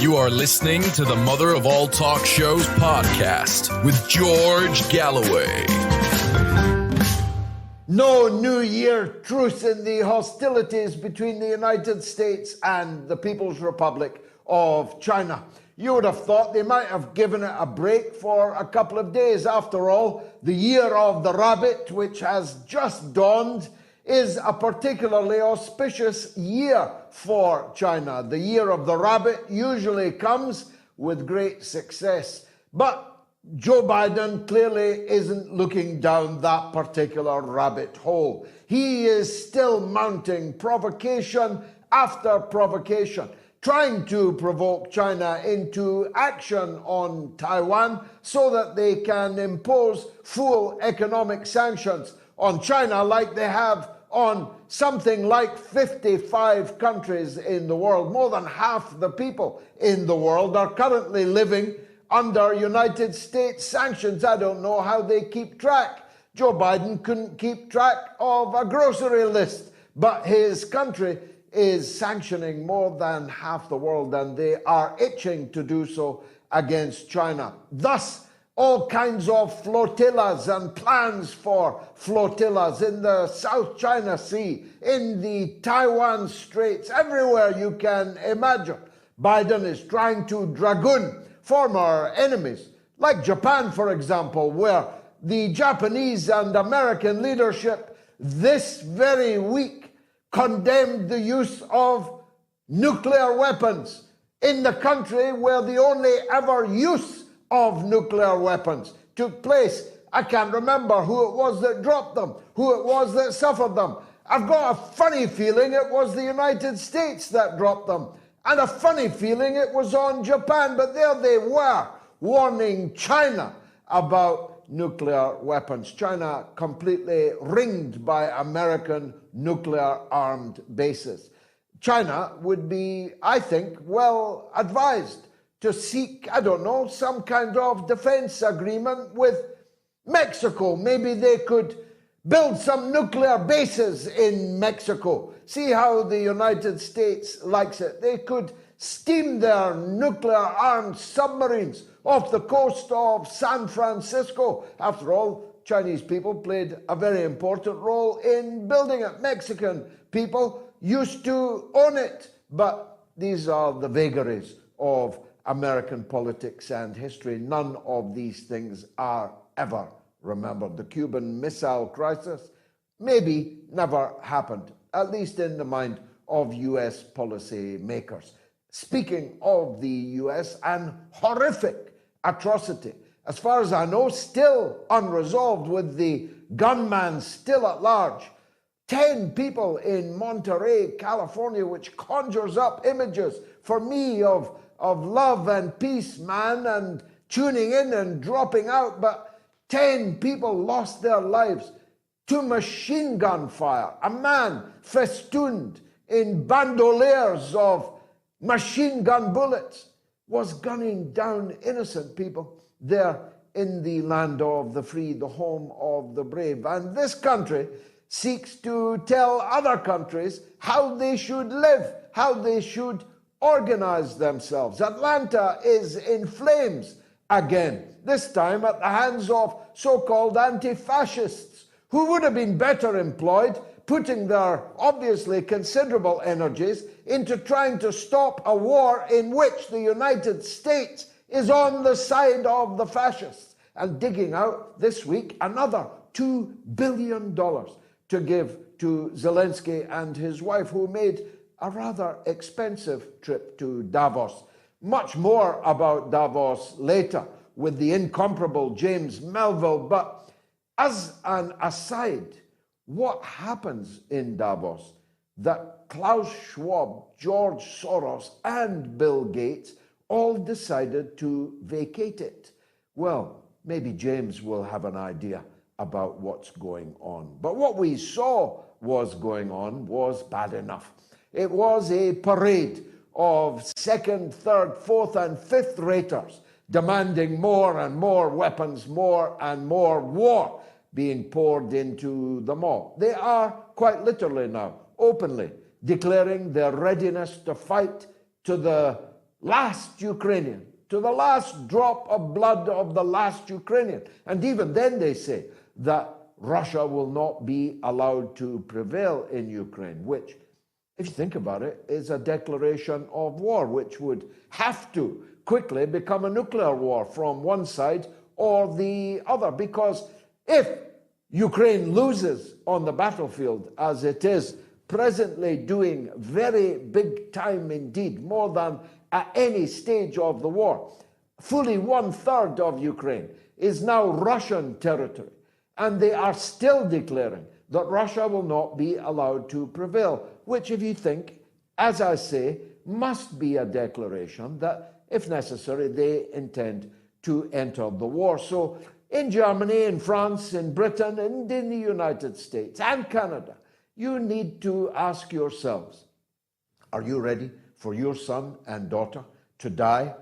You are listening to the Mother of All Talk Shows podcast with George Galloway. No New Year truce in the hostilities between the United States and the People's Republic of China. You would have thought they might have given it a break for a couple of days. After all, the year of the rabbit, which has just dawned, is a particularly auspicious year for China. The year of the rabbit usually comes with great success. But Joe Biden clearly isn't looking down that particular rabbit hole. He is still mounting provocation after provocation, trying to provoke China into action on Taiwan so that they can impose full economic sanctions on China like they have on something like 55 countries in the world. More than half the people in the world are currently living under United States sanctions. I don't know how they keep track. Joe Biden couldn't keep track of a grocery list, but his country is sanctioning more than half the world, and they are itching to do so against China. Thus, all kinds of flotillas and plans for flotillas in the South China Sea, in the Taiwan Straits, everywhere you can imagine. Biden is trying to dragoon former enemies, like Japan, for example, where the Japanese and American leadership this very week condemned the use of nuclear weapons in the country where the only ever use of nuclear weapons took place. I can't remember who it was that dropped them, who it was that suffered them. I've got a funny feeling it was the United States that dropped them, and a funny feeling it was on Japan, but there they were, warning China about nuclear weapons. China completely ringed by American nuclear-armed bases. China would be, I think, well advised to seek, I don't know, some kind of defense agreement with Mexico. Maybe they could build some nuclear bases in Mexico. See how the United States likes it. They could steam their nuclear-armed submarines off the coast of San Francisco. After all, Chinese people played a very important role in building it. Mexican people used to own it. But these are the vagaries of American politics and history. None of these things are ever remembered. The Cuban Missile Crisis maybe never happened, at least in the mind of US policy makers. Speaking of the US, an horrific atrocity, as far as I know, still unresolved, with the gunman still at large. 10 people in Monterey, California, which conjures up images for me of love and peace, man, and tuning in and dropping out. But 10 people lost their lives to machine gun fire. A man festooned in bandoliers of machine gun bullets was gunning down innocent people there in the land of the free, the home of the brave. And this country seeks to tell other countries how they should live, how they should organize themselves. Atlanta is in flames again, this time at the hands of so-called anti-fascists, who would have been better employed putting their obviously considerable energies into trying to stop a war in which the United States is on the side of the fascists, and digging out this week another $2 billion to give to Zelensky and his wife, who made a rather expensive trip to Davos. Much more about Davos later with the incomparable James Melville. But as an aside, what happens in Davos that Klaus Schwab, George Soros, and Bill Gates all decided to vacate it? Well, maybe James will have an idea about what's going on. But what we saw was going on was bad enough. It was a parade of second, third, fourth, and fifth raters demanding more and more weapons, more and more war being poured into them all. They are quite literally now openly declaring their readiness to fight to the last Ukrainian, to the last drop of blood of the last Ukrainian. And even then they say that Russia will not be allowed to prevail in Ukraine, which, if you think about it, is a declaration of war, which would have to quickly become a nuclear war from one side or the other. Because if Ukraine loses on the battlefield, as it is presently doing very big time indeed, more than at any stage of the war, fully 1/3 of Ukraine is now Russian territory. And they are still declaring that Russia will not be allowed to prevail, which, if you think, as I say, must be a declaration that, if necessary, they intend to enter the war. So in Germany, in France, in Britain, and in the United States and Canada, you need to ask yourselves, are you ready for your son and daughter to die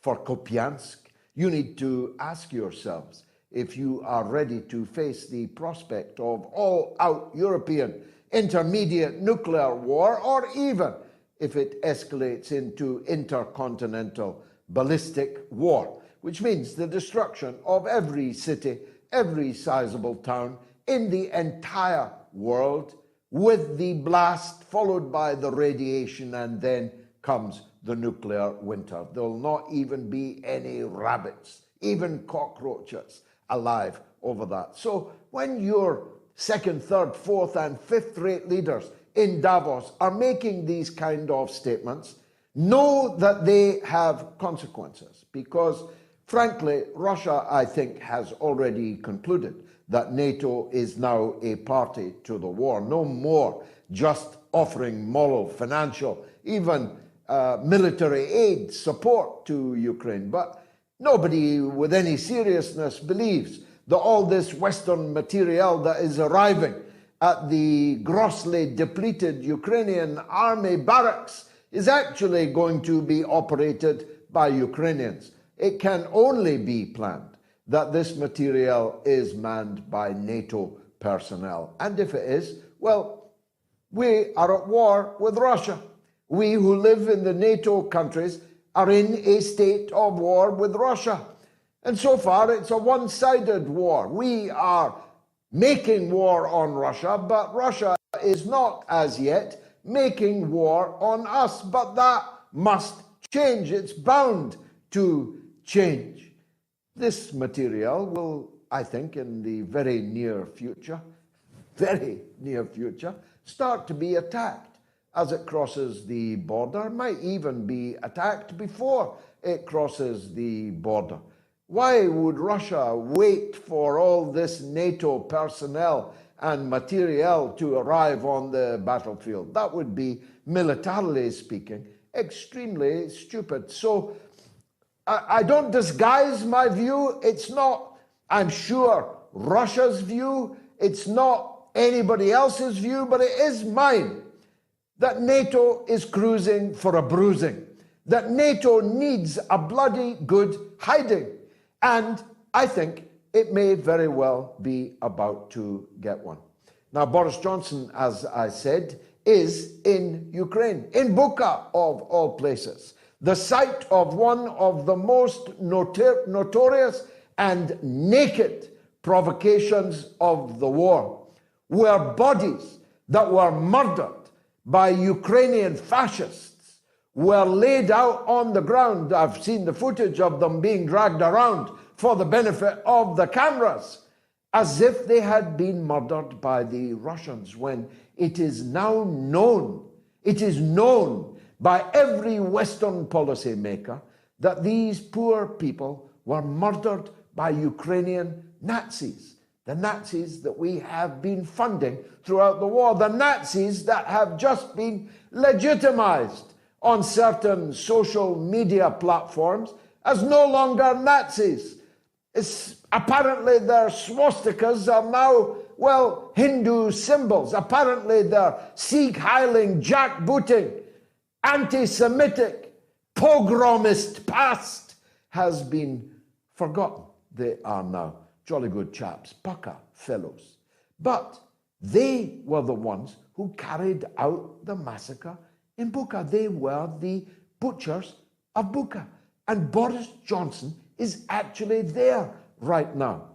for Kupiansk? You need to ask yourselves if you are ready to face the prospect of all-out European intermediate nuclear war, or even if it escalates into intercontinental ballistic war, which means the destruction of every city, every sizable town in the entire world, with the blast followed by the radiation, and then comes the nuclear winter. There will not even be any rabbits, even cockroaches, alive over that. So when your second, third, fourth, and fifth-rate leaders in Davos are making these kind of statements, know that they have consequences, because frankly, Russia, I think, has already concluded that NATO is now a party to the war. No more just offering moral, financial, even military aid support to Ukraine. But nobody with any seriousness believes that all this Western material that is arriving at the grossly depleted Ukrainian army barracks is actually going to be operated by Ukrainians. It can only be planned that this material is manned by NATO personnel. And if it is, well, we are at war with Russia. We who live in the NATO countries are in a state of war with Russia. And so far, it's a one-sided war. We are making war on Russia, but Russia is not as yet making war on us. But that must change. It's bound to change. This material will, I think, in the very near future, start to be attacked as it crosses the border, might even be attacked before it crosses the border. Why would Russia wait for all this NATO personnel and materiel to arrive on the battlefield? That would be, militarily speaking, extremely stupid. So I don't disguise my view. It's not, I'm sure, Russia's view. It's not anybody else's view, but it is mine, that NATO is cruising for a bruising, that NATO needs a bloody good hiding. And I think it may very well be about to get one. Now, Boris Johnson, as I said, is in Ukraine, in Bucha of all places, the site of one of the most notorious and naked provocations of the war, where bodies that were murdered by Ukrainian fascists were laid out on the ground. I've seen the footage of them being dragged around for the benefit of the cameras, as if they had been murdered by the Russians, when it is now known, it is known by every Western policymaker that these poor people were murdered by Ukrainian Nazis. The Nazis that we have been funding throughout the war, the Nazis that have just been legitimized on certain social media platforms as no longer Nazis. Apparently their swastikas are now, well, Hindu symbols. Apparently their Sieg-heiling, jackbooting, anti-Semitic, pogromist past has been forgotten. They are now jolly good chaps, pucker fellows. But they were the ones who carried out the massacre in Bucha. They were the butchers of buka. And Boris Johnson is actually there right now.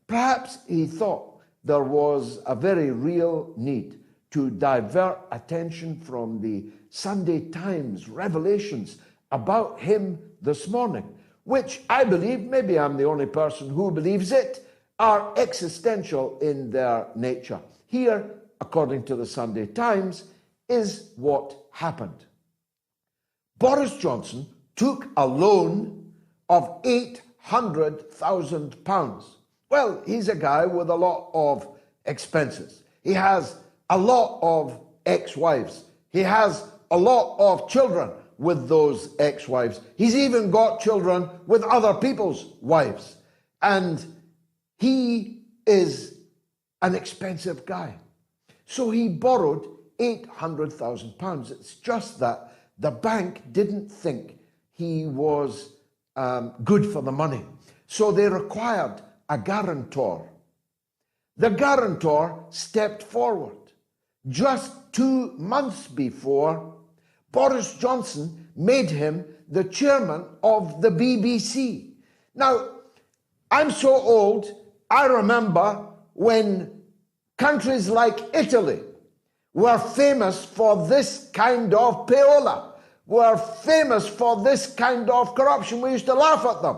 Perhaps he thought there was a very real need to divert attention from the Sunday Times revelations about him this morning, which I believe, maybe I'm the only person who believes it, are existential in their nature. Here, according to the Sunday Times, is what happened. Boris Johnson took a loan of £800,000. Well, he's a guy with a lot of expenses. He has a lot of ex-wives. He has a lot of children with those ex-wives. He's even got children with other people's wives. And he is an expensive guy. So he borrowed £800,000. It's just that the bank didn't think he was good for the money. So they required a guarantor. The guarantor stepped forward. Just 2 months before, Boris Johnson made him the chairman of the BBC. Now, I'm so old, I remember when countries like Italy were famous for this kind of payola, were famous for this kind of corruption. We used to laugh at them.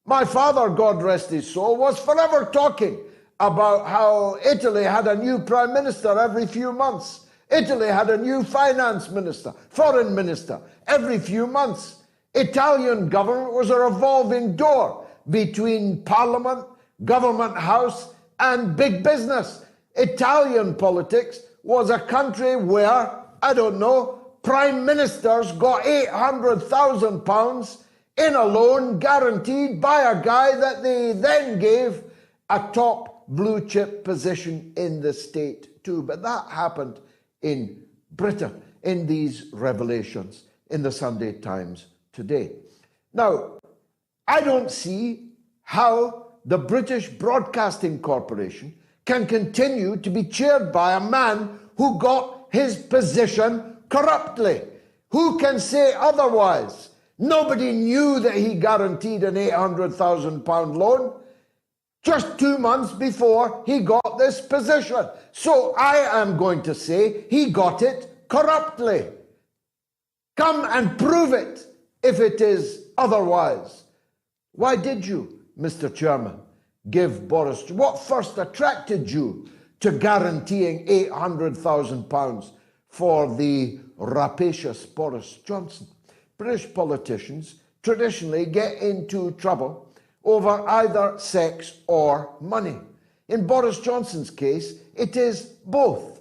My father, God rest his soul, was forever talking about how Italy had a new prime minister every few months. Italy had a new finance minister, foreign minister, every few months. Italian government was a revolving door between parliament, government house, and big business. Italian politics was a country where, I don't know, prime ministers got £800,000 in a loan guaranteed by a guy that they then gave a top blue chip position in the state too. But that happened in Britain in these revelations in the Sunday Times today. Now, I don't see how the British Broadcasting Corporation can continue to be chaired by a man who got his position corruptly. Who can say otherwise? Nobody knew that he guaranteed an £800,000 loan just 2 months before he got this position. So I am going to say he got it corruptly. Come and prove it if it is otherwise. Why did you, Mr. Chairman, give Boris? What first attracted you to guaranteeing £800,000 for the rapacious Boris Johnson? British politicians traditionally get into trouble over either sex or money. In Boris Johnson's case, it is both.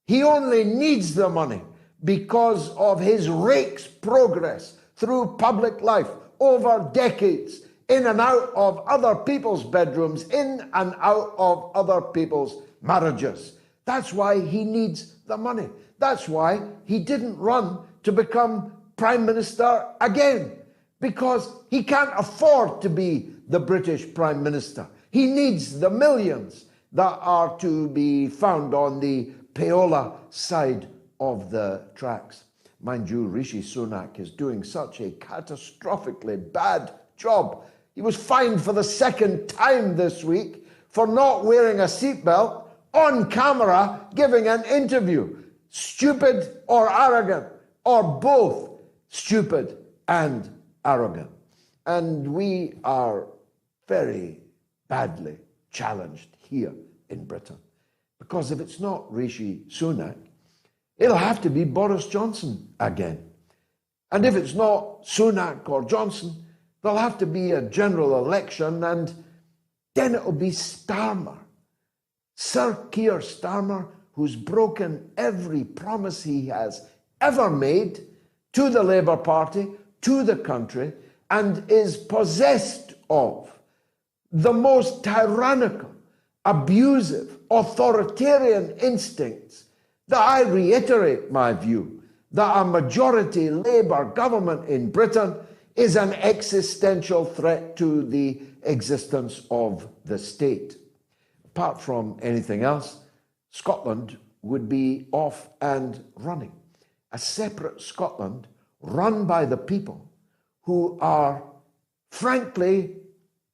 He only needs the money because of his rake's progress through public life over decades, in and out of other people's bedrooms, in and out of other people's marriages. That's why he needs the money. That's why he didn't run to become Prime Minister again, because he can't afford to be the British Prime Minister. He needs the millions that are to be found on the payola side of the tracks. Mind you, Rishi Sunak is doing such a catastrophically bad job. He was fined for the second time this week for not wearing a seatbelt on camera giving an interview. Stupid or arrogant, or both stupid and arrogant. And we are very badly challenged here in Britain. Because if it's not Rishi Sunak, it'll have to be Boris Johnson again. And if it's not Sunak or Johnson, there'll have to be a general election, and then it'll be Starmer. Sir Keir Starmer, who's broken every promise he has ever made to the Labour Party, to the country, and is possessed of the most tyrannical, abusive, authoritarian instincts, that I reiterate my view that a majority Labour government in Britain is an existential threat to the existence of the state. Apart from anything else, Scotland would be off and running. A separate Scotland run by the people who are, frankly,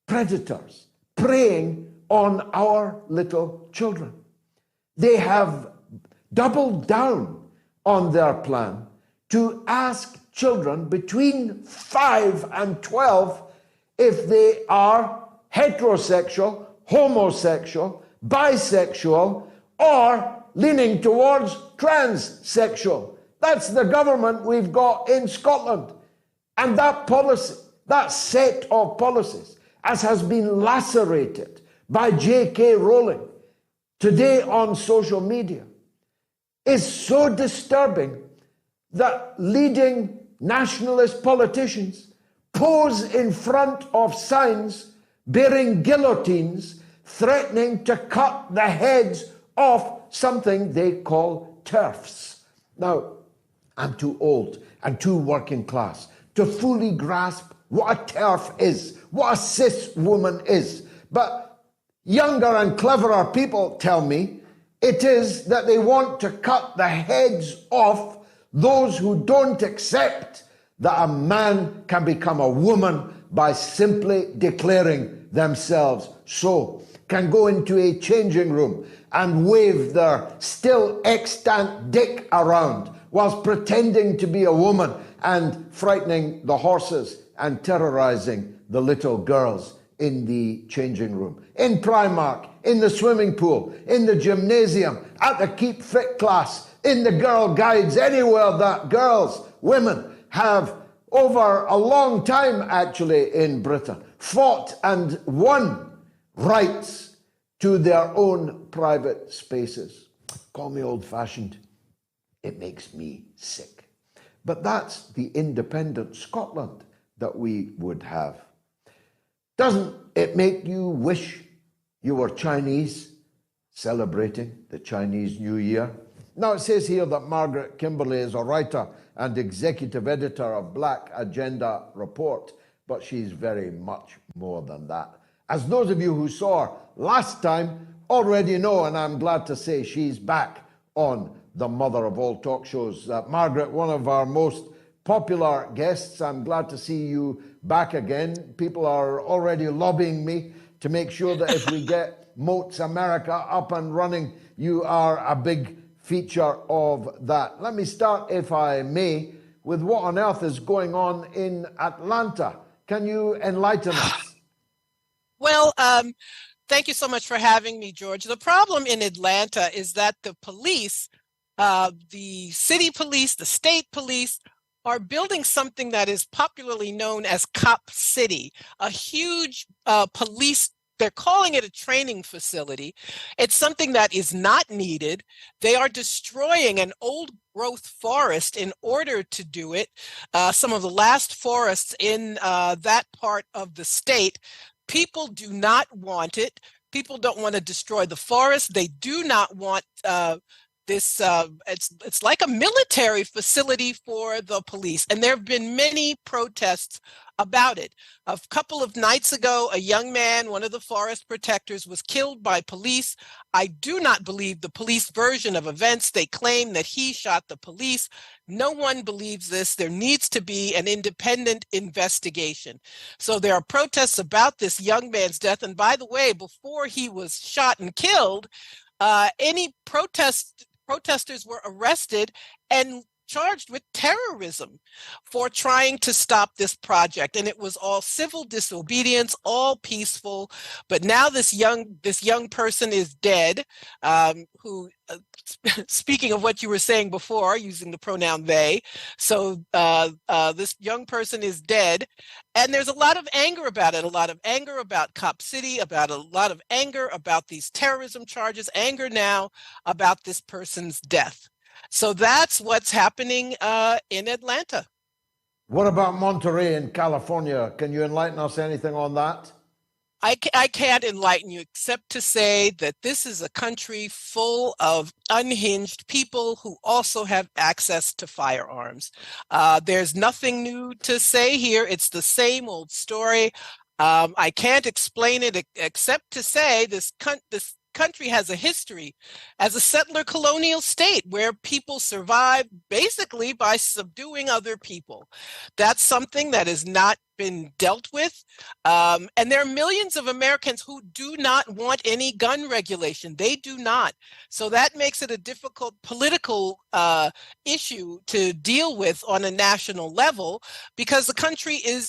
predators, preying on our little children. They have doubled down on their plan to ask children between 5 and 12 if they are heterosexual, homosexual, bisexual, or leaning towards transsexual. That's the government we've got in Scotland. And that policy, that set of policies, as has been lacerated by J.K. Rowling today on social media, is so disturbing that leading nationalist politicians pose in front of signs bearing guillotines threatening to cut the heads off something they call TERFs. Now, I'm too old and too working class to fully grasp what a TERF is, what a cis woman is. But younger and cleverer people tell me it is that they want to cut the heads off those who don't accept that a man can become a woman by simply declaring themselves so, can go into a changing room and wave their still extant dick around whilst pretending to be a woman and frightening the horses and terrorizing the little girls in the changing room, in Primark, in the swimming pool, in the gymnasium, at the Keep Fit class, in the Girl Guides, anywhere that girls, women have over a long time actually in Britain fought and won rights to their own private spaces. Call me old-fashioned. It makes me sick. But that's the independent Scotland that we would have. Doesn't it make you wish you were Chinese celebrating the Chinese New Year? Now, it says here that Margaret Kimberley is a writer and executive editor of Black Agenda Report, but she's very much more than that. As those of you who saw her last time already know, and I'm glad to say she's back on the mother of all talk shows. Margaret, one of our most popular guests, I'm glad to see you back again. People are already lobbying me to make sure that if we get Moats America up and running, you are a big feature of that. Let me start, if I may, with what on earth is going on in Atlanta. Can you enlighten us? Well, thank you so much for having me, George. The problem in Atlanta is that the police, the city police, the state police, are building something that is popularly known as Cop City, a huge police. They're calling it a training facility. It's something that is not needed. They are destroying an old growth forest in order to do it. Some of the last forests in that part of the state. People do not want it. People don't want to destroy the forest. They do not want this. It's like a military facility for the police. And there have been many protests about it. A couple of nights ago, a young man, one of the forest protectors, was killed by police. I do not believe the police version of events. They claim that he shot the police. No one believes this. There needs to be an independent investigation. So there are protests about this young man's death. And by the way, before he was shot and killed, any protesters were arrested and charged with terrorism for trying to stop this project. And it was all civil disobedience, all peaceful. But now this young person is dead, who, speaking of what you were saying before, using the pronoun they. So this young person is dead. And there's a lot of anger about it, a lot of anger about Cop City, about a lot of anger about these terrorism charges, anger now about this person's death. So that's what's happening in Atlanta. What about Monterey in California? Can you enlighten us anything on that? I can't enlighten you except to say that this is a country full of unhinged people who also have access to firearms. There's nothing new to say here. It's the same old story. I can't explain it except to say this country has a history as a settler colonial state where people survive basically by subduing other people. That's something that has not been dealt with. And there are millions of Americans who do not want any gun regulation. They do not. So that makes it a difficult political issue to deal with on a national level because the country is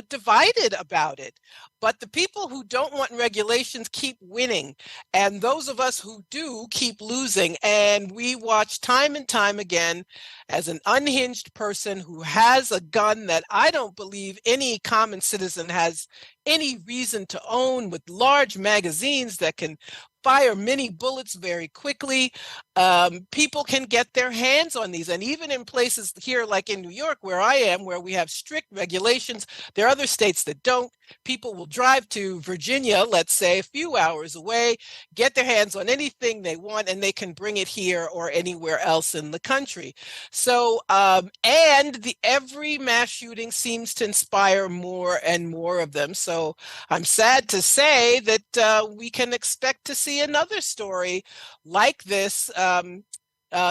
divided about it. But the people who don't want regulations keep winning. And those of us who do keep losing. And we watch time and time again as an unhinged person who has a gun that I don't believe any common citizen has any reason to own, with large magazines that can fire many bullets very quickly. People can get their hands on these. And even in places here, like in New York, where I am, where we have strict regulations, there are other states that don't. People will drive to Virginia, let's say, a few hours away, get their hands on anything they want, and they can bring it here or anywhere else in the country. So, every mass shooting seems to inspire more and more of them. So I'm sad to say that we can expect to see another story like this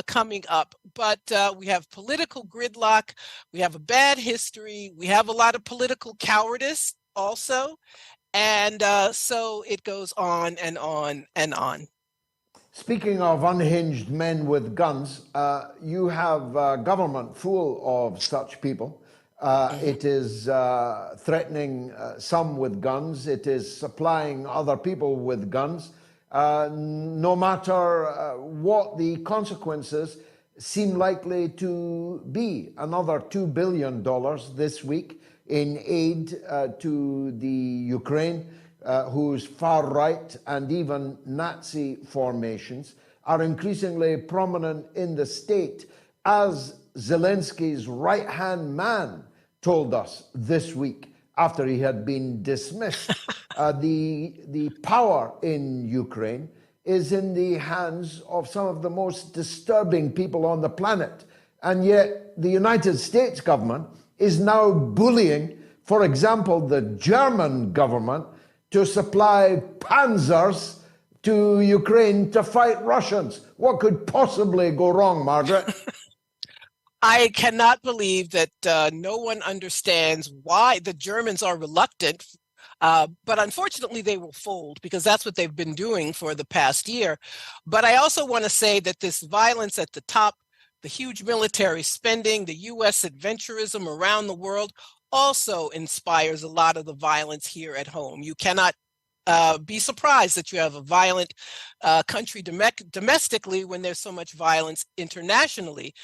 coming up. But we have political gridlock, we have a bad history, we have a lot of political cowardice also, and so it goes on and on and on. Speaking of unhinged men with guns, you have a government full of such people. It is threatening some with guns. It is supplying other people with guns. No matter what the consequences seem likely to be. Another $2 billion this week in aid to the Ukraine, whose far-right and even Nazi formations are increasingly prominent in the state, as Zelensky's right-hand man told us this week after he had been dismissed. The power in Ukraine is in the hands of some of the most disturbing people on the planet. And yet the United States government is now bullying, for example, the German government to supply panzers to Ukraine to fight Russians. What could possibly go wrong, Margaret? I cannot believe that no one understands why the Germans are reluctant, but unfortunately they will fold because that's what they've been doing for the past year. But I also want to say that this violence at the top, the huge military spending, the U.S. adventurism around the world also inspires a lot of the violence here at home. You cannot be surprised that you have a violent country domestically when there's so much violence internationally.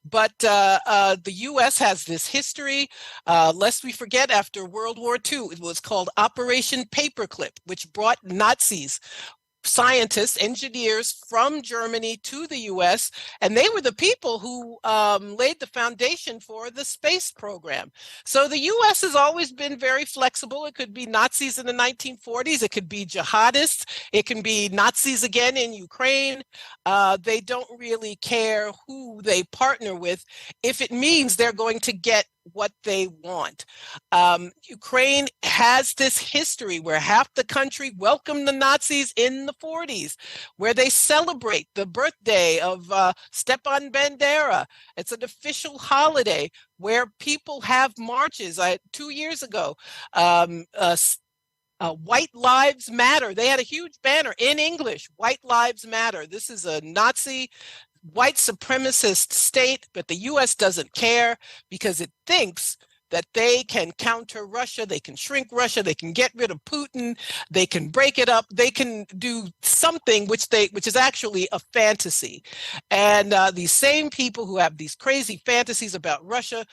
But the U.S. has this history. Lest we forget, after World War II, it was called Operation Paperclip, which brought Nazis, scientists, engineers from Germany to the U.S., and they were the people who laid the foundation for the space program. So the U.S. has always been very flexible. It could be Nazis in the 1940s. It could be jihadists. It can be Nazis again in Ukraine. They don't really care who they partner with if it means they're going to get what they want. Ukraine has this history where half the country welcomed the Nazis in the 40s, where they celebrate the birthday of Stepan Bandera. It's an official holiday where people have marches. 2 years ago, White Lives Matter. They had a huge banner in English, White Lives Matter. This is a Nazi white supremacist state, but the U.S. doesn't care because it thinks that they can counter Russia, they can shrink Russia, they can get rid of Putin, they can break it up, they can do something which is actually a fantasy. And these same people who have these crazy fantasies about Russia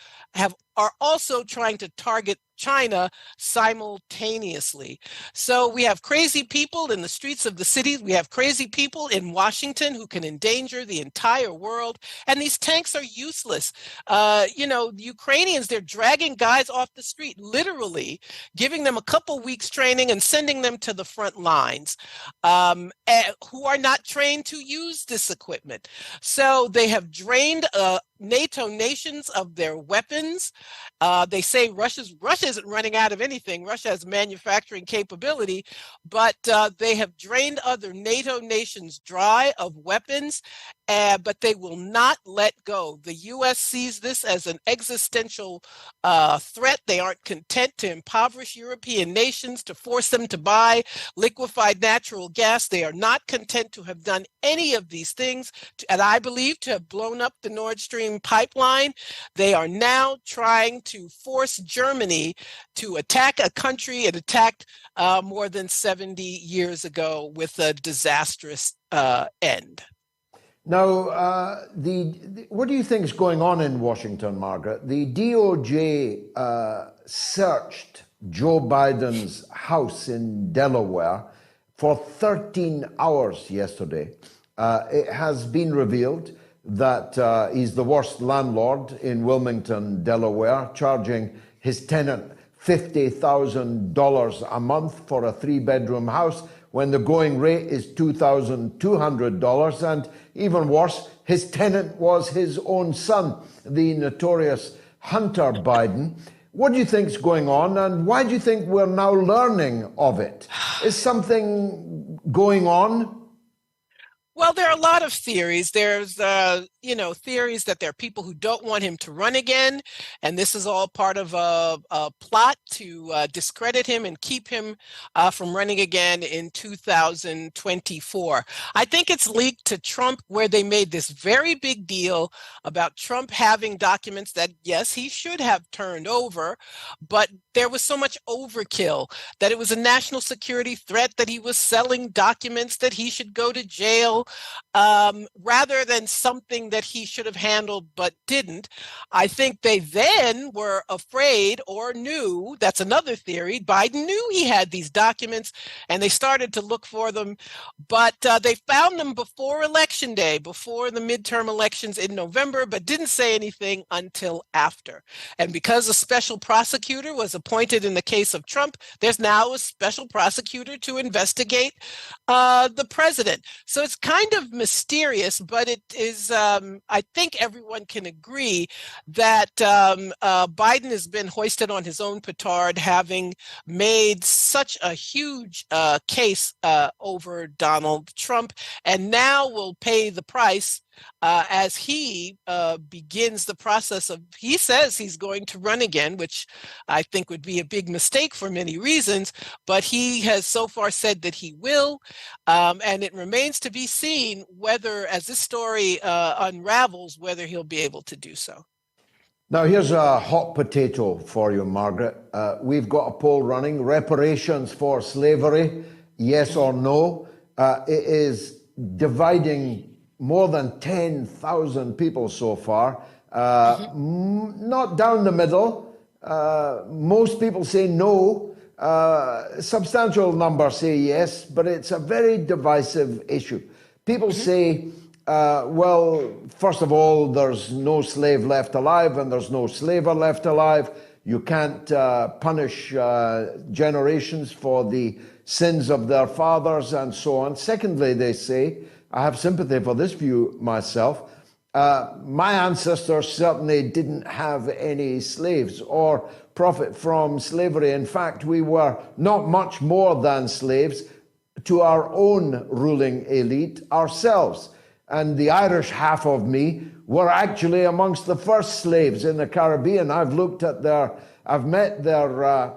are also trying to target China simultaneously. So we have crazy people in the streets of the cities. We have crazy people in Washington who can endanger the entire world. And these tanks are useless. The Ukrainians, they're dragging guys off the street, literally giving them a couple weeks training and sending them to the front lines, who are not trained to use this equipment. So they have drained NATO nations of their weapons. They say Russia isn't running out of anything. Russia has manufacturing capability, but they have drained other NATO nations dry of weapons, but they will not let go. The U.S. sees this as an existential threat. They aren't content to impoverish European nations, to force them to buy liquefied natural gas. They are not content to have done any of these things, and I believe to have blown up the Nord Stream pipeline. They are now trying to force Germany to attack a country it attacked more than 70 years ago with a disastrous end. Now, what do you think is going on in Washington, Margaret? The DOJ searched Joe Biden's house in Delaware for 13 hours yesterday. It has been revealed that he's the worst landlord in Wilmington, Delaware, charging his tenant $50,000 a month for a 3-bedroom house when the going rate is $2,200. And even worse, his tenant was his own son, the notorious Hunter Biden. What do you think is going on, and why do you think we're now learning of it? Is something going on? Well, there are a lot of theories. There's, theories that there are people who don't want him to run again, and this is all part of a plot to discredit him and keep him from running again in 2024. I think it's leaked to Trump, where they made this very big deal about Trump having documents that, yes, he should have turned over, but there was so much overkill that it was a national security threat, that he was selling documents, that he should go to jail, rather than something that he should have handled but didn't. I think they then were afraid, or knew, that's another theory, Biden knew he had these documents and they started to look for them, but they found them before Election Day, before the midterm elections in November, but didn't say anything until after. And because a special prosecutor was appointed in the case of Trump, there's now a special prosecutor to investigate the president. So it's kind of mysterious, but it is, I think everyone can agree that Biden has been hoisted on his own petard, having made such a huge case over Donald Trump, and now will pay the price as he begins the process of, he says he's going to run again, which I think would be a big mistake for many reasons, but he has so far said that he will, and it remains to be seen whether, as this story unravels, whether he'll be able to do so. Now, here's a hot potato for you, Margaret. We've got a poll running, reparations for slavery, yes or no. It is dividing more than 10,000 people so far, not down the middle. Most people say no. Substantial numbers say yes, but it's a very divisive issue. People say, well, first of all, there's no slave left alive and there's no slaver left alive. You can't punish generations for the sins of their fathers and so on. Secondly, they say, I have sympathy for this view myself. My ancestors certainly didn't have any slaves or profit from slavery. In fact, we were not much more than slaves to our own ruling elite ourselves. And the Irish half of me were actually amongst the first slaves in the Caribbean. I've met their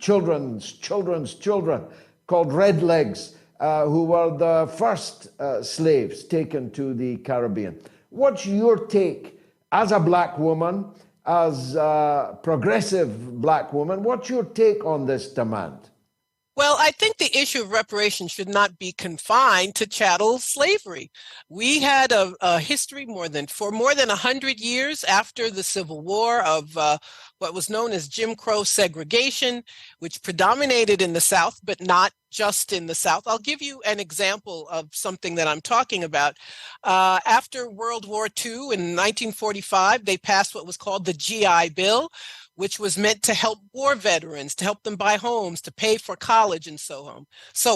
children's children called redlegs, who were the first slaves taken to the Caribbean. What's your take as a black woman, as a progressive black woman? What's your take on this demand? Well, I think the issue of reparations should not be confined to chattel slavery. We had a history for more than 100 years after the Civil War of what was known as Jim Crow segregation, which predominated in the South, but not just in the South. I'll give you an example of something that I'm talking about. After World War II in 1945, they passed what was called the GI Bill, which was meant to help war veterans, to help them buy homes, to pay for college, and so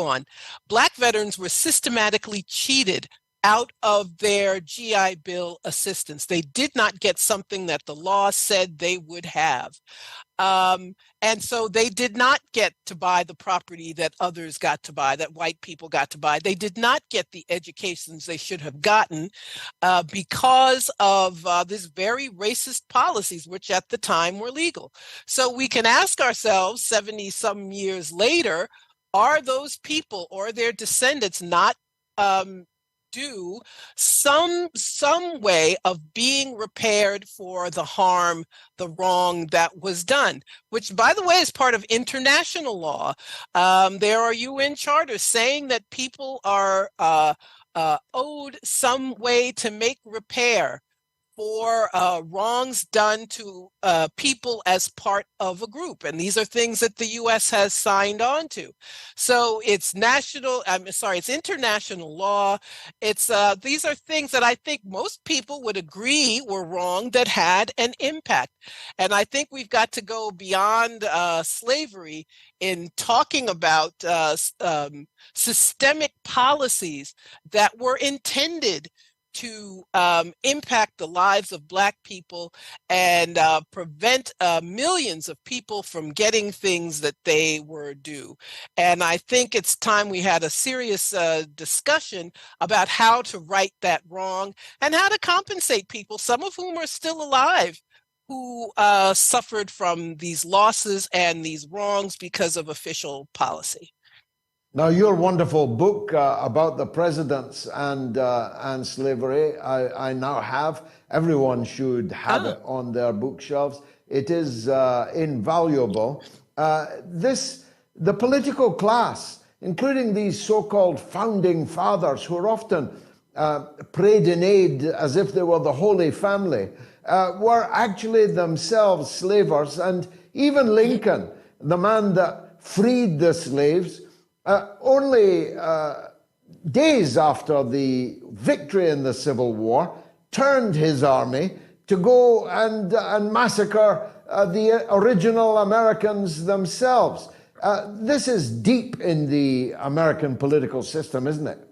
on. Black veterans were systematically cheated out of their GI Bill assistance. They did not get something that the law said they would have. And so they did not get to buy the property that others got to buy, that white people got to buy. They did not get the educations they should have gotten because of these very racist policies, which at the time were legal. So we can ask ourselves 70 some years later, are those people or their descendants not due some way of being repaired for the harm, the wrong that was done, which, by the way, is part of international law. There are UN charters saying that people are owed some way to make repair for wrongs done to people as part of a group. And these are things that the US has signed on to. So it's it's international law. These are things that I think most people would agree were wrong that had an impact. And I think we've got to go beyond slavery in talking about systemic policies that were intended to impact the lives of Black people and prevent millions of people from getting things that they were due. And I think it's time we had a serious discussion about how to right that wrong and how to compensate people, some of whom are still alive, who suffered from these losses and these wrongs because of official policy. Now, your wonderful book about the presidents and slavery, I now have. Everyone should have it on their bookshelves. It is invaluable. The political class, including these so-called founding fathers who are often prayed in aid as if they were the Holy Family, were actually themselves slavers. And even Lincoln, the man that freed the slaves, only days after the victory in the Civil War, turned his army to go and massacre the original Americans themselves. This is deep in the American political system, isn't it?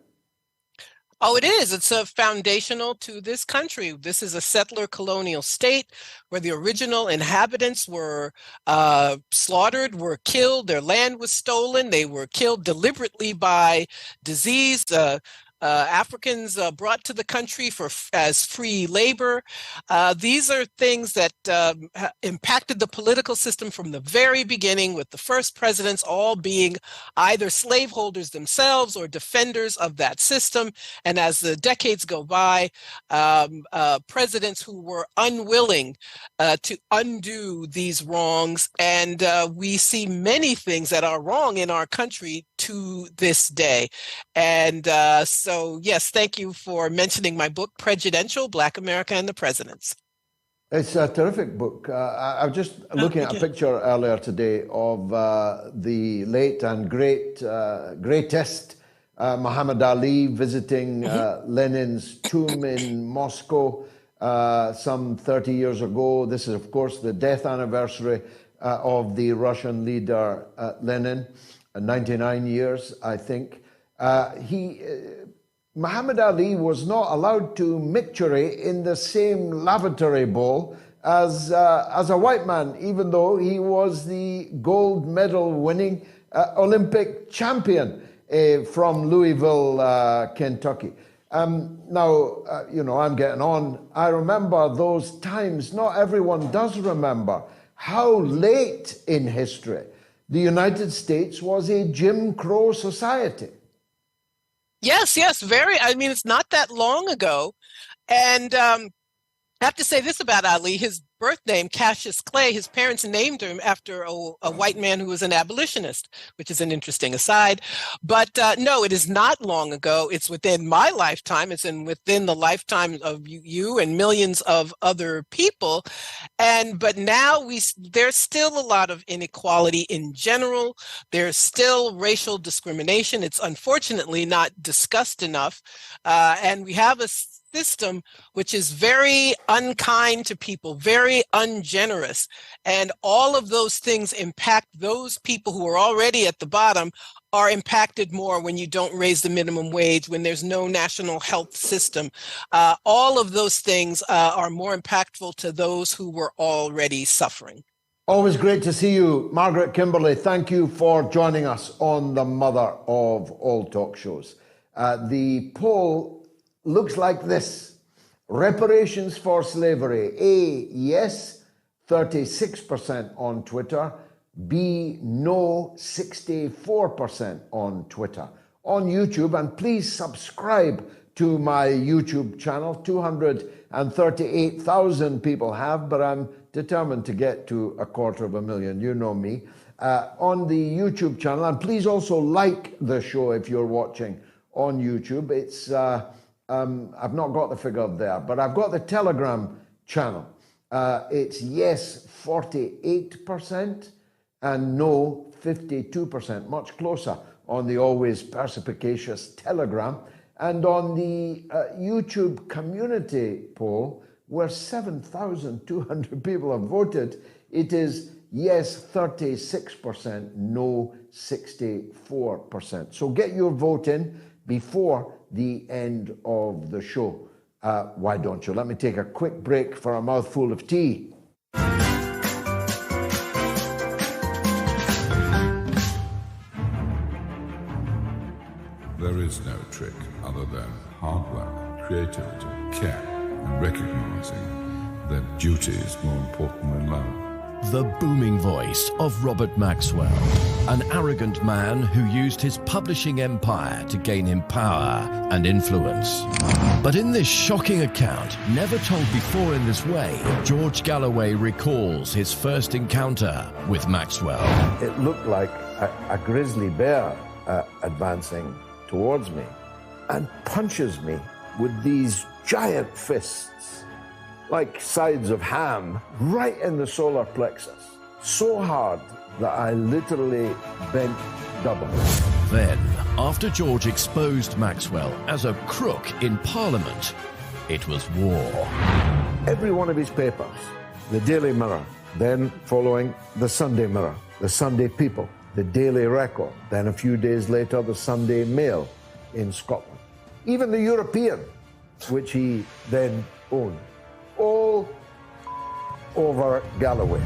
Oh, it is. It's foundational to this country. This is a settler colonial state where the original inhabitants were slaughtered, were killed, their land was stolen, they were killed deliberately by disease. Africans brought to the country as free labor. These are things that impacted the political system from the very beginning, with the first presidents all being either slaveholders themselves or defenders of that system. And as the decades go by, presidents who were unwilling to undo these wrongs. And we see many things that are wrong in our country to this day. And so, yes, thank you for mentioning my book, Prejudential: Black America and the Presidents. It's a terrific book. I was just looking at a picture earlier today of the late and greatest Muhammad Ali visiting Lenin's tomb in Moscow some 30 years ago. This is, of course, the death anniversary of the Russian leader Lenin, 99 years, I think. Muhammad Ali was not allowed to micturate in the same lavatory bowl as a white man, even though he was the gold medal winning Olympic champion from Louisville, Kentucky. Now, I'm getting on. I remember those times. Not everyone does remember how late in history the United States was a Jim Crow society. Yes, very. I mean, it's not that long ago. And I have to say this about Ali. His birth name, Cassius Clay, his parents named him after a white man who was an abolitionist, which is an interesting aside. But no, it is not long ago. It's within my lifetime. It's within the lifetime of you and millions of other people. But now there's still a lot of inequality in general. There's still racial discrimination. It's unfortunately not discussed enough. And we have a system which is very unkind to people, very ungenerous. And all of those things impact those people who are already at the bottom, are impacted more when you don't raise the minimum wage, when there's no national health system. All of those things are more impactful to those who were already suffering. Always great to see you, Margaret Kimberley. Thank you for joining us on the mother of all talk shows. The poll looks like this. Reparations for slavery. A, yes, 36% on Twitter. B, no, 64% on Twitter. On YouTube, and please subscribe to my YouTube channel. 238,000 people have, but I'm determined to get to 250,000. You know me. On the YouTube channel, and please also like the show if you're watching on YouTube. It's I've not got the figure there, but I've got the Telegram channel. It's yes 48% and no 52%, much closer on the always perspicacious Telegram. And on the YouTube community poll, where 7,200 people have voted, it is yes 36%, no 64%. So get your vote in before the end of the show. Why don't you? Let me take a quick break for a mouthful of tea. There is no trick other than hard work, creativity, care, and recognizing that duty is more important than love. The booming voice of Robert Maxwell, an arrogant man who used his publishing empire to gain him power and influence. But in this shocking account, never told before in this way, George Galloway recalls his first encounter with Maxwell. It looked like a grizzly bear advancing towards me and punches me with these giant fists, like sides of ham, right in the solar plexus, so hard that I literally bent double. Then, after George exposed Maxwell as a crook in Parliament, it was war. Every one of his papers, the Daily Mirror, then following the Sunday Mirror, the Sunday People, the Daily Record, then a few days later the Sunday Mail in Scotland. Even the European, which he then owned. All over Galloway.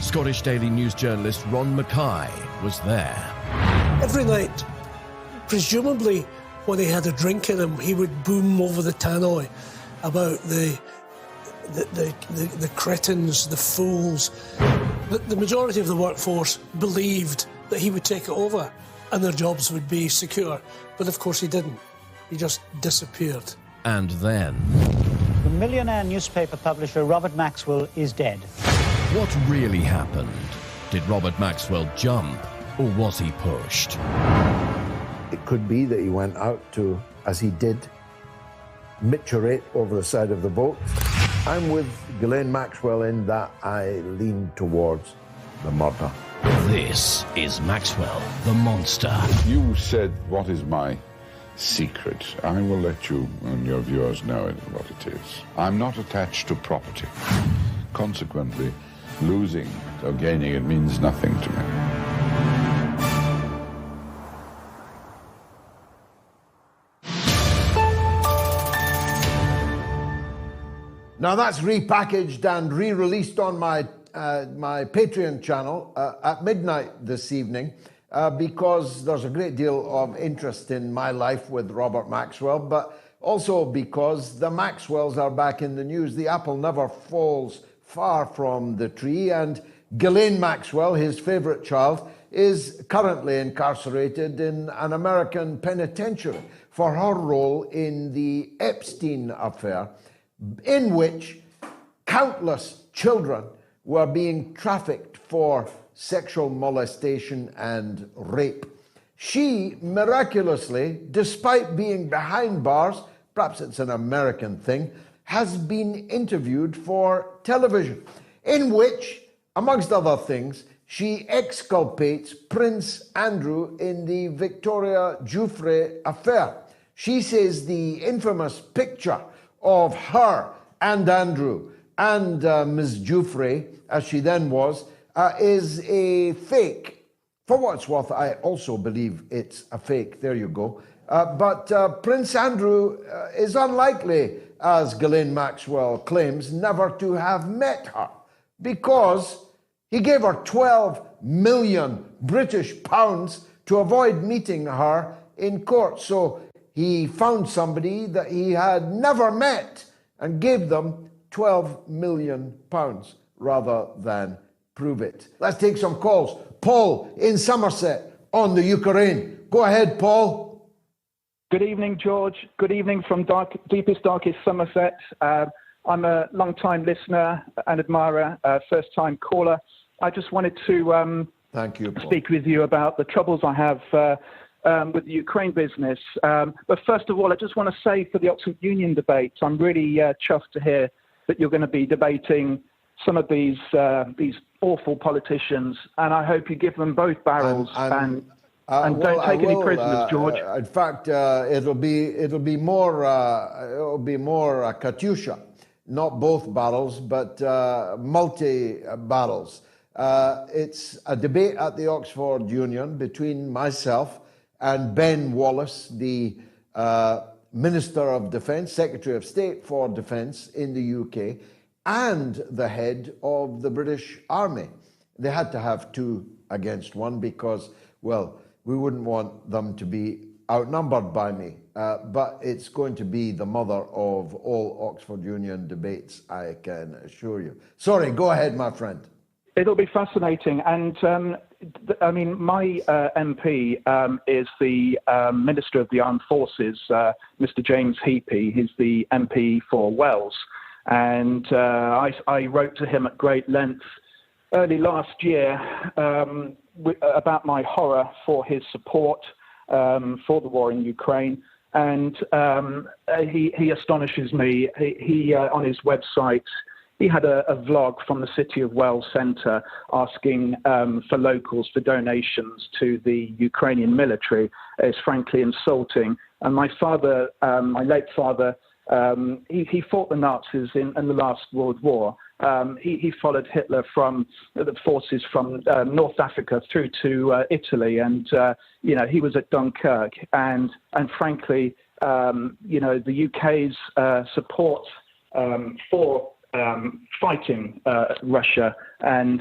Scottish Daily News journalist Ron Mackay was there. Every night, presumably when he had a drink in him, he would boom over the tannoy about the cretins, the fools. The majority of the workforce believed that he would take it over and their jobs would be secure. But of course he didn't. He just disappeared. And then... The millionaire newspaper publisher Robert Maxwell is dead. what really happened? Did Robert Maxwell jump, or was he pushed? It could be that he went out to, as he did, micturate over the side of the boat. I'm with Ghislaine Maxwell in that I lean towards the murder. This is Maxwell, the monster. You said, what is my secret? I will let you and your viewers know what it is. I'm not attached to property. Consequently, losing or gaining it means nothing to me. Now that's repackaged and re-released on my my Patreon channel at midnight this evening because there's a great deal of interest in my life with Robert Maxwell, but also because the Maxwells are back in the news. The apple never falls far from the tree, and Ghislaine Maxwell, his favorite child, is currently incarcerated in an American penitentiary for her role in the Epstein affair, in which countless children were being trafficked for sexual molestation and rape. She miraculously, despite being behind bars, perhaps it's an American thing, has been interviewed for television, in which, amongst other things, she exculpates Prince Andrew in the Victoria Giuffre affair. She says the infamous picture of her and Andrew and Ms. Giuffre, as she then was, is a fake. For what it's worth, I also believe it's a fake. There you go. But Prince Andrew is unlikely, as Ghislaine Maxwell claims, never to have met her, because he gave her 12 million British pounds to avoid meeting her in court. So he found somebody that he had never met and gave them 12 million pounds rather than prove it. Let's take some calls. Paul in Somerset on the Ukraine. Go ahead, Paul. Good evening, George. Good evening from deepest, darkest Somerset. I'm a long-time listener and admirer, first-time caller. I just wanted to Thank you, Paul. Speak with you about the troubles I have with the Ukraine business. But first of all, I just want to say for the Oxford Union debate, I'm really chuffed to hear that you're going to be debating some of these awful politicians, and I hope you give them both barrels and don't take any prisoners, George. In fact, it'll be more Katyusha, not both barrels, but multi barrels. It's a debate at the Oxford Union between myself and Ben Wallace, the Minister of Defence, Secretary of State for Defence in the UK, and the head of the British Army. They had to have 2 against 1 because, well, we wouldn't want them to be outnumbered by me. But it's going to be the mother of all Oxford Union debates, I can assure you. Sorry, go ahead, my friend. It'll be fascinating. And I mean, my MP is the Minister of the Armed Forces, Mr. James Heapy. He's the MP for Wales. And I wrote to him at great length early last year about my horror for his support for the war in Ukraine. And he astonishes me. He on his website, he had a vlog from the City of Wales Centre asking for locals for donations to the Ukrainian military. It's frankly insulting. And my father, my late father, he fought the Nazis in the last World War. He followed Hitler from the forces from North Africa through to Italy, and he was at Dunkirk. And frankly, the UK's support for fighting Russia and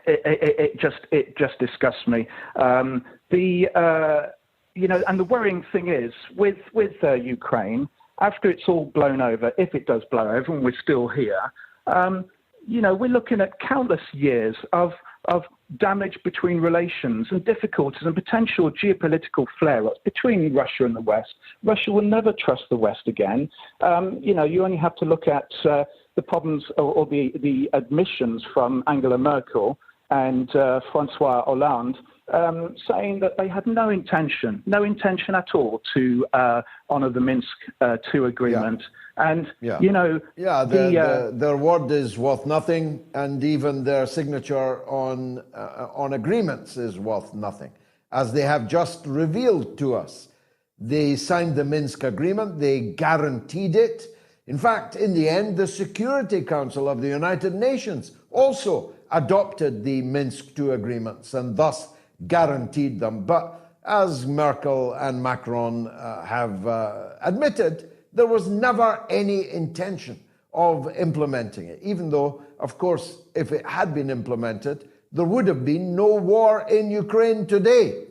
it just disgusts me. And the worrying thing is with Ukraine, after it's all blown over, if it does blow over, and we're still here, we're looking at countless years of damage between relations and difficulties and potential geopolitical flare-ups between Russia and the West. Russia will never trust the West again. You only have to look at the problems or the admissions from Angela Merkel and Francois Hollande, saying that they had no intention at all to honour the Minsk II agreement. Yeah. And, their word is worth nothing, and even their signature on agreements is worth nothing, as they have just revealed to us. They signed the Minsk agreement, they guaranteed it. In fact, in the end, the Security Council of the United Nations also adopted the Minsk II agreements and thus guaranteed them. But as Merkel and Macron have admitted, there was never any intention of implementing it, even though, of course, if it had been implemented, there would have been no war in Ukraine today.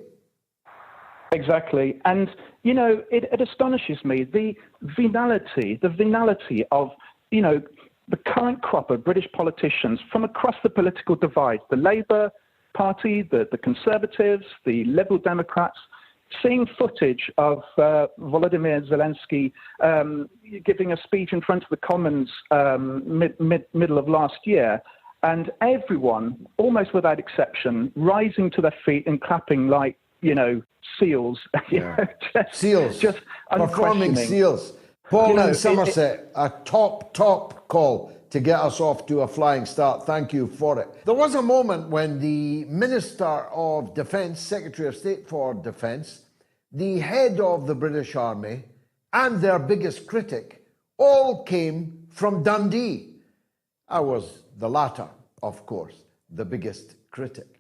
Exactly. And, it astonishes me, the venality of, the current crop of British politicians from across the political divide, the Labour Party, the Conservatives, the Liberal Democrats, seeing footage of Volodymyr Zelensky giving a speech in front of the Commons middle of last year, and everyone, almost without exception, rising to their feet and clapping like, seals. Seals. Just performing seals. Paul in Somerset, a top call to get us off to a flying start. Thank you for it. There was a moment when the Minister of Defence, Secretary of State for Defence, the head of the British Army, and their biggest critic all came from Dundee. I was the latter, of course, the biggest critic.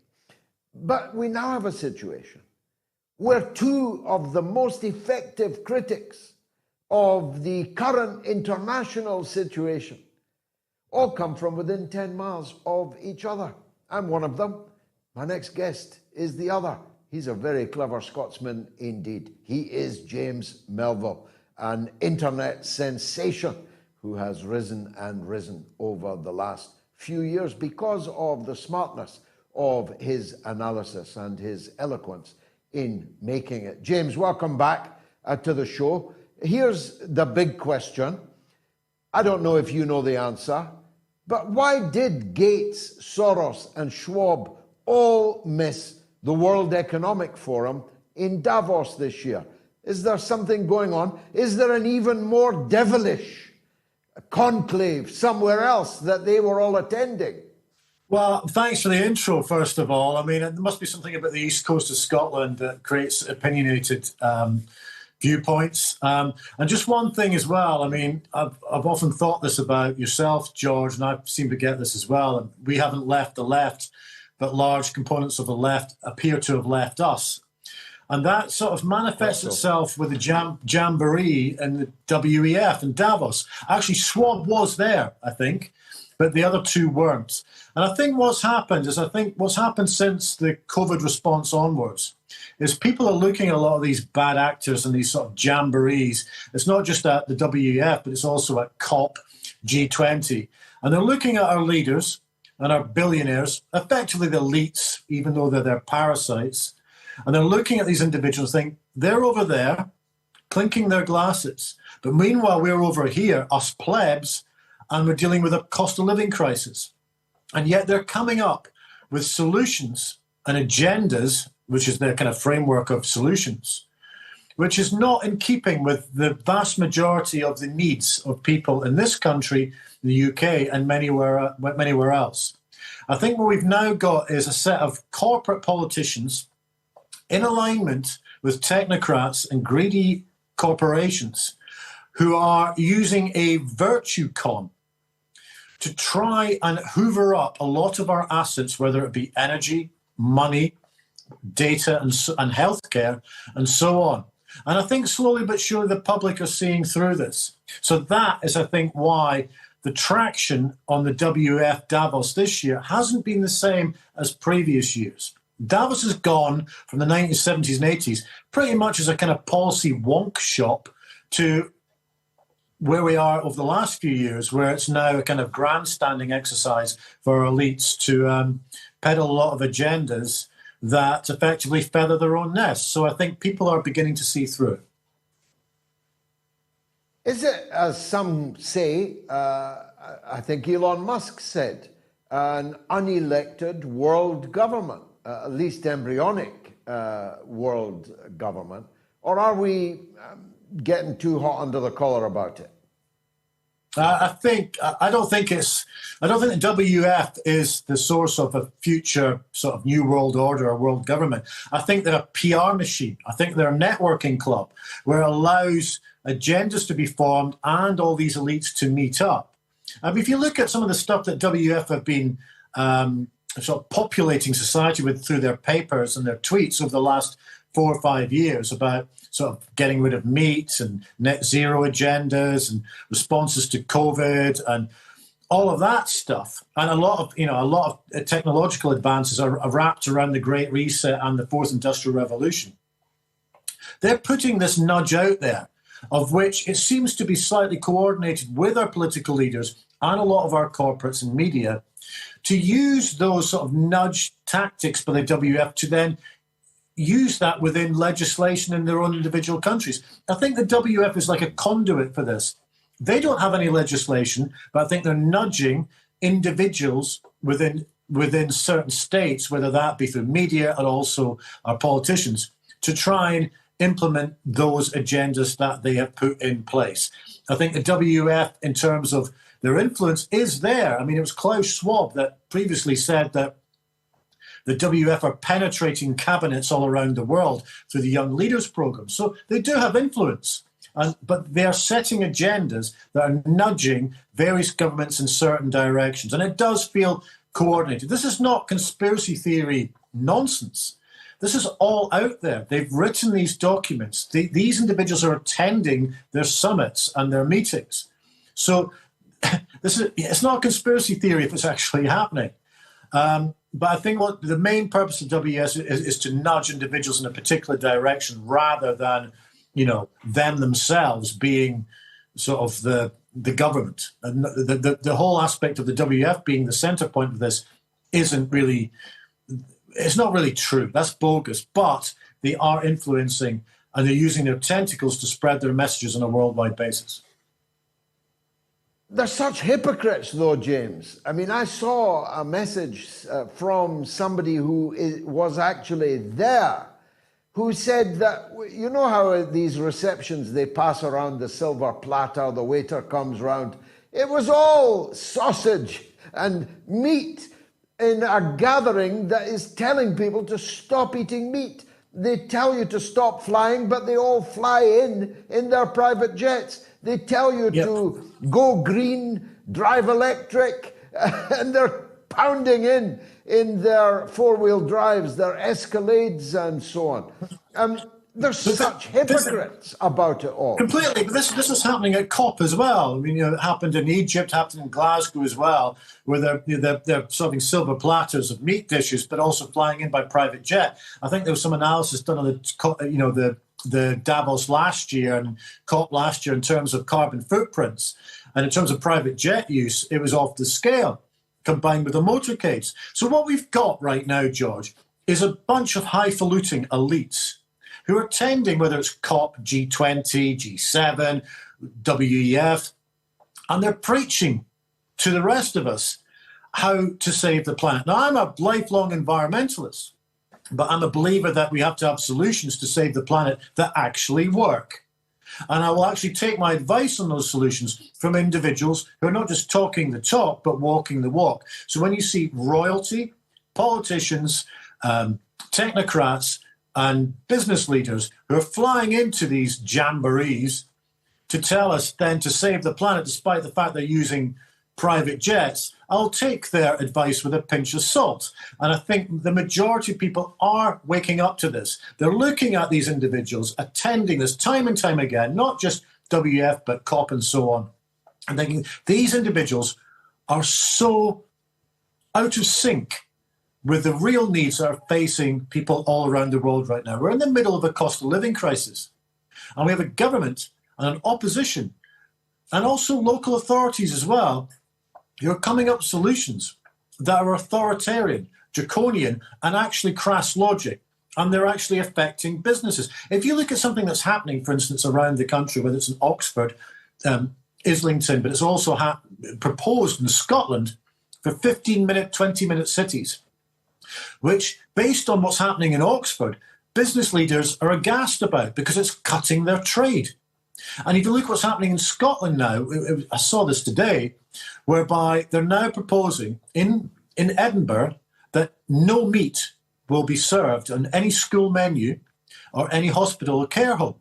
But we now have a situation where two of the most effective critics of the current international situation all come from within 10 miles of each other. I'm one of them. My next guest is the other. He's a very clever Scotsman indeed. He is James Melville, an internet sensation who has risen and risen over the last few years because of the smartness of his analysis and his eloquence in making it. James, welcome back to the show. Here's the big question. I don't know if you know the answer, but why did Gates, Soros, and Schwab all miss the World Economic Forum in Davos this year? Is there something going on? Is there an even more devilish conclave somewhere else that they were all attending? Well, thanks for the intro, first of all. I mean, it must be something about the east coast of Scotland that creates opinionated viewpoints. And just one thing as well, I mean, I've often thought this about yourself, George, and I seem to get this as well. And we haven't left the left, but large components of the left appear to have left us. And that sort of manifests itself with the jamboree and the WEF and Davos. Actually, Schwab was there, I think, but the other two weren't. And I think what's happened since the COVID response onwards is people are looking at a lot of these bad actors and these sort of jamborees. It's not just at the WEF, but it's also at COP, G20. And they're looking at our leaders and our billionaires, effectively the elites, even though they're their parasites. And they're looking at these individuals saying, they're over there, clinking their glasses. But meanwhile, we're over here, us plebs, and we're dealing with a cost of living crisis. And yet they're coming up with solutions and agendas, which is their kind of framework of solutions, which is not in keeping with the vast majority of the needs of people in this country, the UK, and anywhere else. I think what we've now got is a set of corporate politicians in alignment with technocrats and greedy corporations who are using a virtue con to try and hoover up a lot of our assets, whether it be energy, money, data, and healthcare, and so on. And I think slowly but surely the public are seeing through this. So that is, I think, why the traction on the WEF Davos this year hasn't been the same as previous years. Davos has gone from the 1970s and 80s pretty much as a kind of policy wonk shop to where we are over the last few years, where it's now a kind of grandstanding exercise for our elites to peddle a lot of agendas that effectively feather their own nests. So I think people are beginning to see through it. Is it, as some say, I think Elon Musk said, an unelected world government, at least embryonic world government, or are we getting too hot under the collar about it? I don't think the WEF is the source of a future sort of new world order or world government. I think they're a PR machine. I think they're a networking club where it allows agendas to be formed and all these elites to meet up. If you look at some of the stuff that WEF have been sort of populating society with through their papers and their tweets over the last 4 or 5 years about sort of getting rid of meat and net zero agendas and responses to COVID and all of that stuff. And a lot of technological advances are wrapped around the Great Reset and the Fourth Industrial Revolution. They're putting this nudge out there, of which it seems to be slightly coordinated with our political leaders and a lot of our corporates and media to use those sort of nudge tactics by the WEF to then use that within legislation in their own individual countries. I think the WEF is like a conduit for this. They don't have any legislation, but I think they're nudging individuals within certain states, whether that be through media and also our politicians, to try and implement those agendas that they have put in place. I think the WEF, in terms of their influence, is there. I mean, it was Klaus Schwab that previously said that the WEF are penetrating cabinets all around the world through the Young Leaders Program. So they do have influence. But they are setting agendas that are nudging various governments in certain directions. And it does feel coordinated. This is not conspiracy theory nonsense. This is all out there. They've written these documents. These individuals are attending their summits and their meetings. So it's not a conspiracy theory if it's actually happening. But I think what the main purpose of WES is to nudge individuals in a particular direction rather than, them themselves being sort of the government. And the whole aspect of the WEF being the center point of this it's not really true. That's bogus. But they are influencing and they're using their tentacles to spread their messages on a worldwide basis. They're such hypocrites, though, James. I mean, I saw a message from somebody who was actually there, who said that, you know how these receptions, they pass around the silver platter, the waiter comes round. It was all sausage and meat in a gathering that is telling people to stop eating meat. They tell you to stop flying, but they all fly in their private jets. They tell you to go green, drive electric, and they're pounding in their four-wheel drives, their Escalades and so on. There's such hypocrites about it all. Completely. But this is happening at COP as well. I mean, it happened in Egypt, happened in Glasgow as well, where they're serving silver platters of meat dishes, but also flying in by private jet. I think there was some analysis done on the Davos last year and COP last year in terms of carbon footprints. And in terms of private jet use, it was off the scale, combined with the motorcades. So what we've got right now, George, is a bunch of highfalutin elites who are attending, whether it's COP, G20, G7, WEF, and they're preaching to the rest of us how to save the planet. Now, I'm a lifelong environmentalist, but I'm a believer that we have to have solutions to save the planet that actually work. And I will actually take my advice on those solutions from individuals who are not just talking the talk, but walking the walk. So when you see royalty, politicians, technocrats, and business leaders who are flying into these jamborees to tell us then to save the planet despite the fact they're using private jets, I'll take their advice with a pinch of salt. And I think the majority of people are waking up to this. They're looking at these individuals, attending this time and time again, not just WEF, but COP and so on, and thinking these individuals are so out of sync with the real needs that are facing people all around the world right now. We're in the middle of a cost of living crisis. And we have a government and an opposition and also local authorities as well who are coming up with solutions that are authoritarian, draconian, and actually crass logic. And they're actually affecting businesses. If you look at something that's happening, for instance, around the country, whether it's in Oxford, Islington, but it's also proposed in Scotland for 15-minute, 20-minute cities, which, based on what's happening in Oxford, business leaders are aghast about because it's cutting their trade. And if you look what's happening in Scotland now, I saw this today, whereby they're now proposing in Edinburgh that no meat will be served on any school menu or any hospital or care home.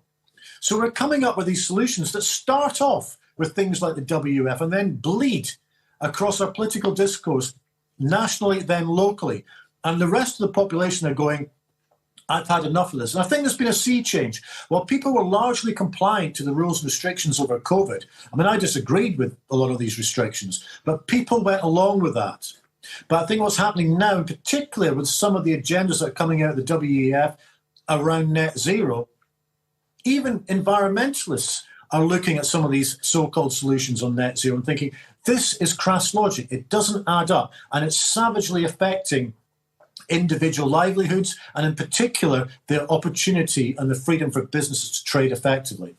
So we're coming up with these solutions that start off with things like the WEF and then bleed across our political discourse nationally, then locally. And the rest of the population are going, I've had enough of this. And I think there's been a sea change. While people were largely compliant to the rules and restrictions over COVID, I mean, I disagreed with a lot of these restrictions, but people went along with that. But I think what's happening now, in particular with some of the agendas that are coming out of the WEF around net zero, even environmentalists are looking at some of these so-called solutions on net zero and thinking, this is crass logic. It doesn't add up. And it's savagely affecting individual livelihoods, and in particular, the opportunity and the freedom for businesses to trade effectively.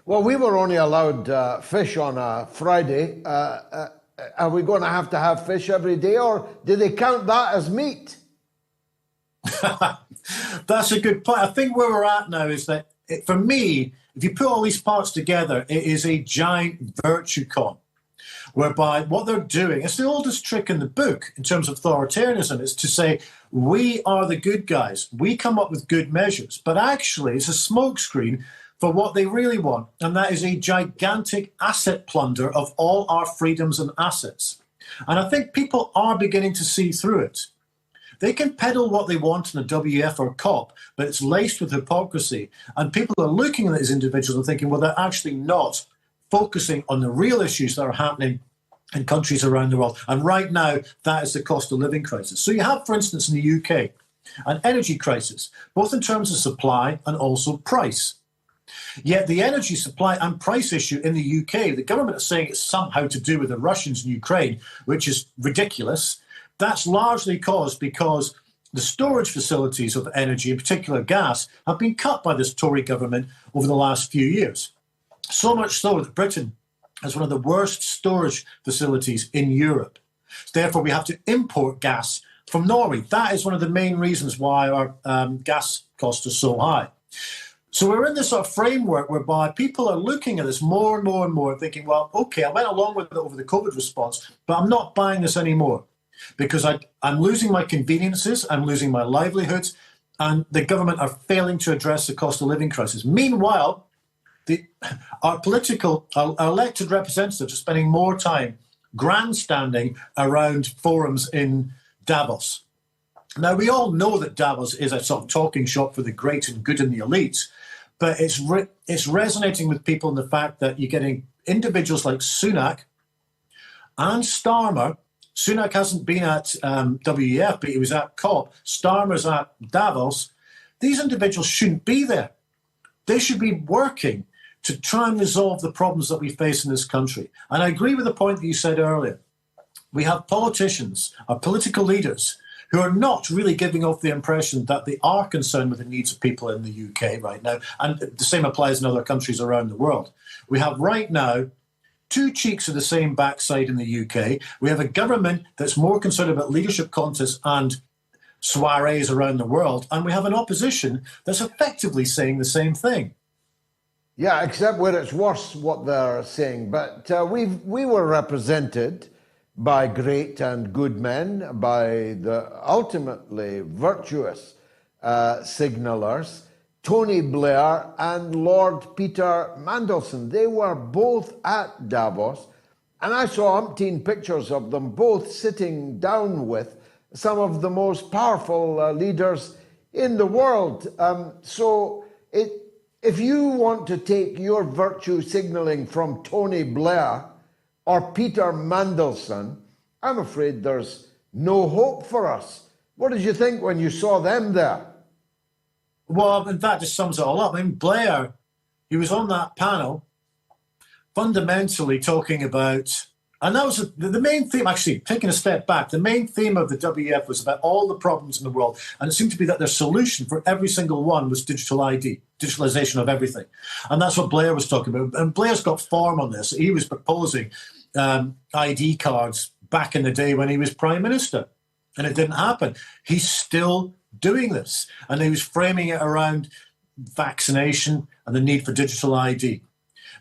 Well, we were only allowed fish on a Friday. Are we going to have fish every day, or do they count that as meat? That's a good point. I think where we're at now is that, for me, if you put all these parts together, it is a giant virtue con. whereby what they're doing, it's the oldest trick in the book in terms of authoritarianism, is to say, we are the good guys. We come up with good measures. But actually, it's a smokescreen for what they really want, and that is a gigantic asset plunder of all our freedoms and assets. And I think people are beginning to see through it. They can peddle what they want in a WF or COP, but it's laced with hypocrisy. And people are looking at these individuals and thinking, well, they're actually not focusing on the real issues that are happening in countries around the world. And right now, that is the cost of living crisis. So you have, for instance, in the UK, an energy crisis, both in terms of supply and also price. Yet the energy supply and price issue in the UK, the government is saying it's somehow to do with the Russians in Ukraine, which is ridiculous. That's largely caused because the storage facilities of energy, in particular gas, have been cut by this Tory government over the last few years. So much so that Britain has one of the worst storage facilities in Europe. Therefore, we have to import gas from Norway. That is one of the main reasons why our gas costs are so high. So we're in this sort of framework whereby people are looking at this more and more and more, thinking, well, okay, I went along with it over the COVID response, but I'm not buying this anymore because I'm losing my conveniences, I'm losing my livelihoods, and the government are failing to address the cost of living crisis. Meanwhile, our elected representatives are spending more time grandstanding around forums in Davos. Now, we all know that Davos is a sort of talking shop for the great and good and the elite, but it's resonating with people in the fact that you're getting individuals like Sunak and Starmer. Sunak hasn't been at WEF, but he was at COP. Starmer's at Davos. These individuals shouldn't be there. They should be working to try and resolve the problems that we face in this country. And I agree with the point that you said earlier. We have politicians, our political leaders, who are not really giving off the impression that they are concerned with the needs of people in the UK right now. And the same applies in other countries around the world. We have right now two cheeks of the same backside in the UK. We have a government that's more concerned about leadership contests and soirees around the world. And we have an opposition that's effectively saying the same thing. Yeah, except where it's worse what they're saying. But we were represented by great and good men, by the ultimately virtuous signallers, Tony Blair and Lord Peter Mandelson. They were both at Davos, and I saw umpteen pictures of them both sitting down with some of the most powerful leaders in the world. If you want to take your virtue signalling from Tony Blair or Peter Mandelson, I'm afraid there's no hope for us. What did you think when you saw them there? Well, that just sums it all up. I mean, Blair, he was on that panel fundamentally talking about, and that was the main theme, actually, taking a step back, the main theme of the WEF was about all the problems in the world, and it seemed to be that their solution for every single one was digital ID, digitalization of everything. And that's what Blair was talking about. And Blair's got form on this. He was proposing ID cards back in the day when he was Prime Minister, and it didn't happen. He's still doing this, and he was framing it around vaccination and the need for digital ID.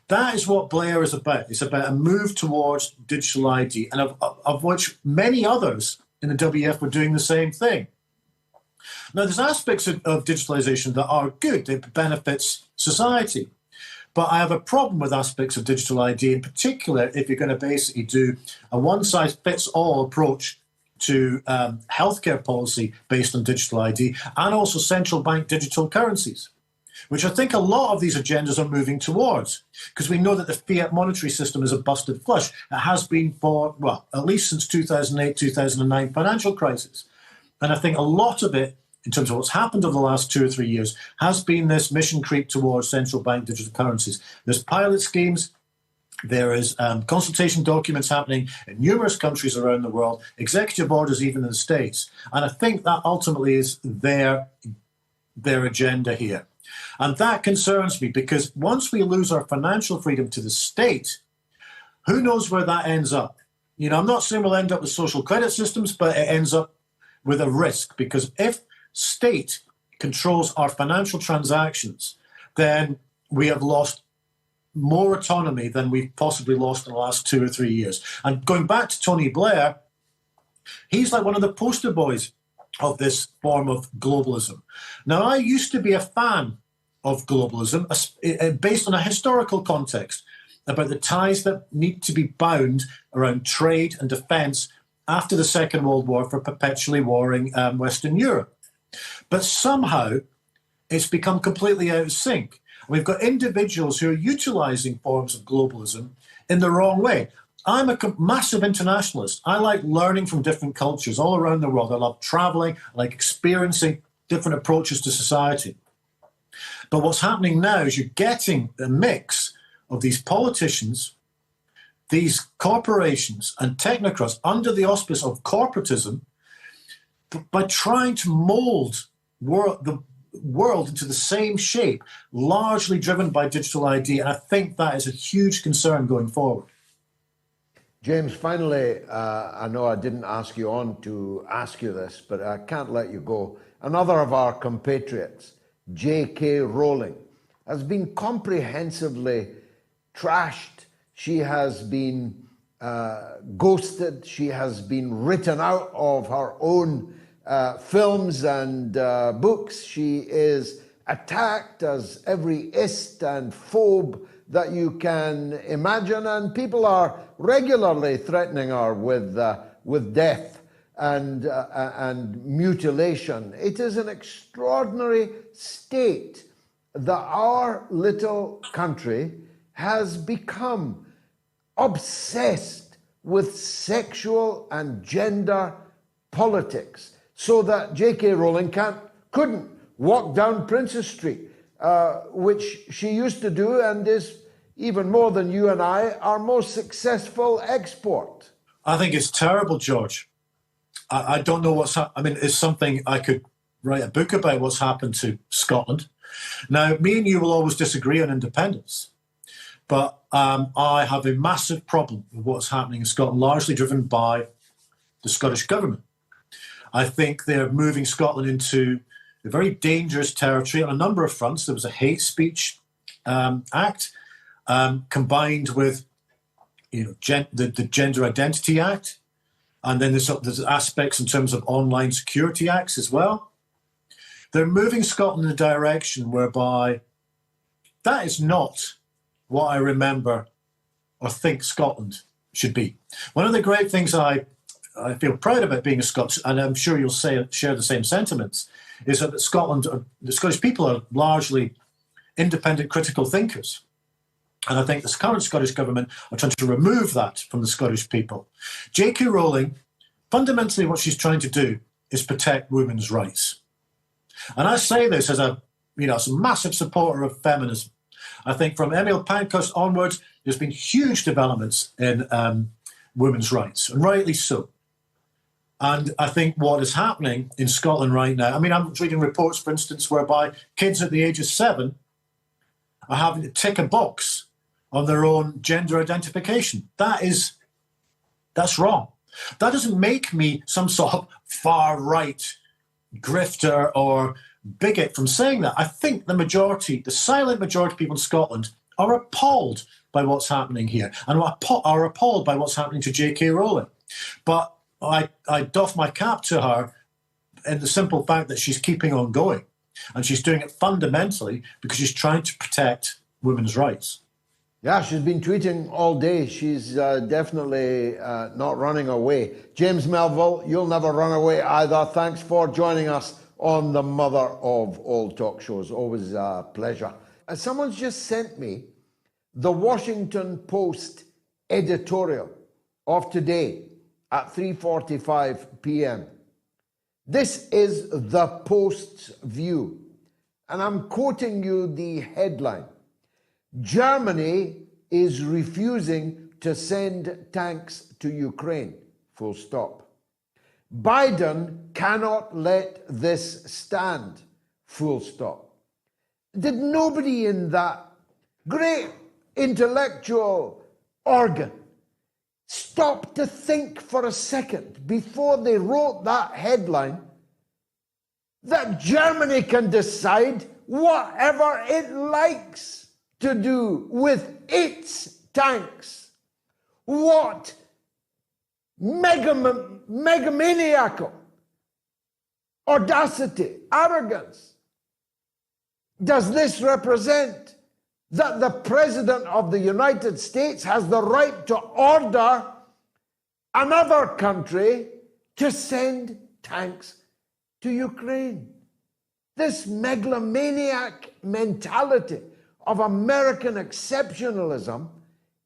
That is what Blair is about. It's about a move towards digital ID, and of which many others in the WEF were doing the same thing. Now, there's aspects of digitalization that are good. It benefits society. But I have a problem with aspects of digital ID, in particular, if you're going to basically do a one-size-fits-all approach to healthcare policy based on digital ID, and also central bank digital currencies, which I think a lot of these agendas are moving towards, because we know that the fiat monetary system is a busted flush. It has been for, well, at least since 2008, 2009 financial crisis. And I think a lot of it, in terms of what's happened over the last 2 or 3 years, has been this mission creep towards central bank digital currencies. There's pilot schemes. There is consultation documents happening in numerous countries around the world, executive orders even in the States. And I think that ultimately is their agenda here. And that concerns me, because once we lose our financial freedom to the state, who knows where that ends up? You know, I'm not saying we'll end up with social credit systems, but it ends up with a risk, because if state controls our financial transactions, then we have lost more autonomy than we've possibly lost in the last 2 or 3 years. And going back to Tony Blair, he's like one of the poster boys of this form of globalism. Now, I used to be a fan of globalism based on a historical context about the ties that need to be bound around trade and defence after the Second World War for perpetually warring Western Europe. But somehow it's become completely out of sync. We've got individuals who are utilising forms of globalism in the wrong way. I'm a massive internationalist. I like learning from different cultures all around the world. I love travelling. I like experiencing different approaches to society. But what's happening now is you're getting a mix of these politicians, these corporations and technocrats under the auspice of corporatism by trying to mould the world into the same shape, largely driven by digital ID. And I think that is a huge concern going forward. James, finally, I know I didn't ask you on to ask you this, but I can't let you go. Another of our compatriots, J.K. Rowling, has been comprehensively trashed. She has been ghosted. She has been written out of her own films and books. She is attacked as every ist and phobe that you can imagine, and people are regularly threatening her with death and mutilation. It is an extraordinary state that our little country has become obsessed with sexual and gender politics, so that J.K. Rowling couldn't walk down Princess Street, which she used to do, and is, even more than you and I, our most successful export. I think it's terrible, George. I don't know what's happened. I mean, it's something I could write a book about what's happened to Scotland. Now, me and you will always disagree on independence, but I have a massive problem with what's happening in Scotland, largely driven by the Scottish government. I think they're moving Scotland into a very dangerous territory on a number of fronts. There was a hate speech act combined with the Gender Identity Act, and then there's aspects in terms of online security acts as well. They're moving Scotland in a direction whereby that is not what I remember or think Scotland should be. One of the great things I feel proud about being a Scot, and I'm sure you'll share the same sentiments, is that the Scottish people are largely independent critical thinkers. And I think this current Scottish government are trying to remove that from the Scottish people. J.K. Rowling, fundamentally what she's trying to do is protect women's rights. And I say this as a massive supporter of feminism. I think from Emil Pankhurst onwards, there's been huge developments in women's rights, and rightly so. And I think what is happening in Scotland right now, I mean, I'm reading reports, for instance, whereby kids at the age of 7 are having to tick a box on their own gender identification. That's wrong. That doesn't make me some sort of far-right grifter or bigot from saying that. I think the silent majority of people in Scotland are appalled by what's happening here and are appalled by what's happening to J.K. Rowling. But I doff my cap to her in the simple fact that she's keeping on going. And she's doing it fundamentally because she's trying to protect women's rights. Yeah, she's been tweeting all day. She's definitely not running away. James Melville, you'll never run away either. Thanks for joining us on the mother of all talk shows. Always a pleasure. Someone's just sent me the Washington Post editorial of today at 3:45 p.m. This is the Post's view, and I'm quoting you the headline. Germany is refusing to send tanks to Ukraine, full stop. Biden cannot let this stand, full stop. Did nobody in that great intellectual organ stop to think for a second before they wrote that headline that Germany can decide whatever it likes to do with its tanks? What megamaniacal audacity, arrogance does this represent, that the President of the United States has the right to order another country to send tanks to Ukraine? This megalomaniac mentality of American exceptionalism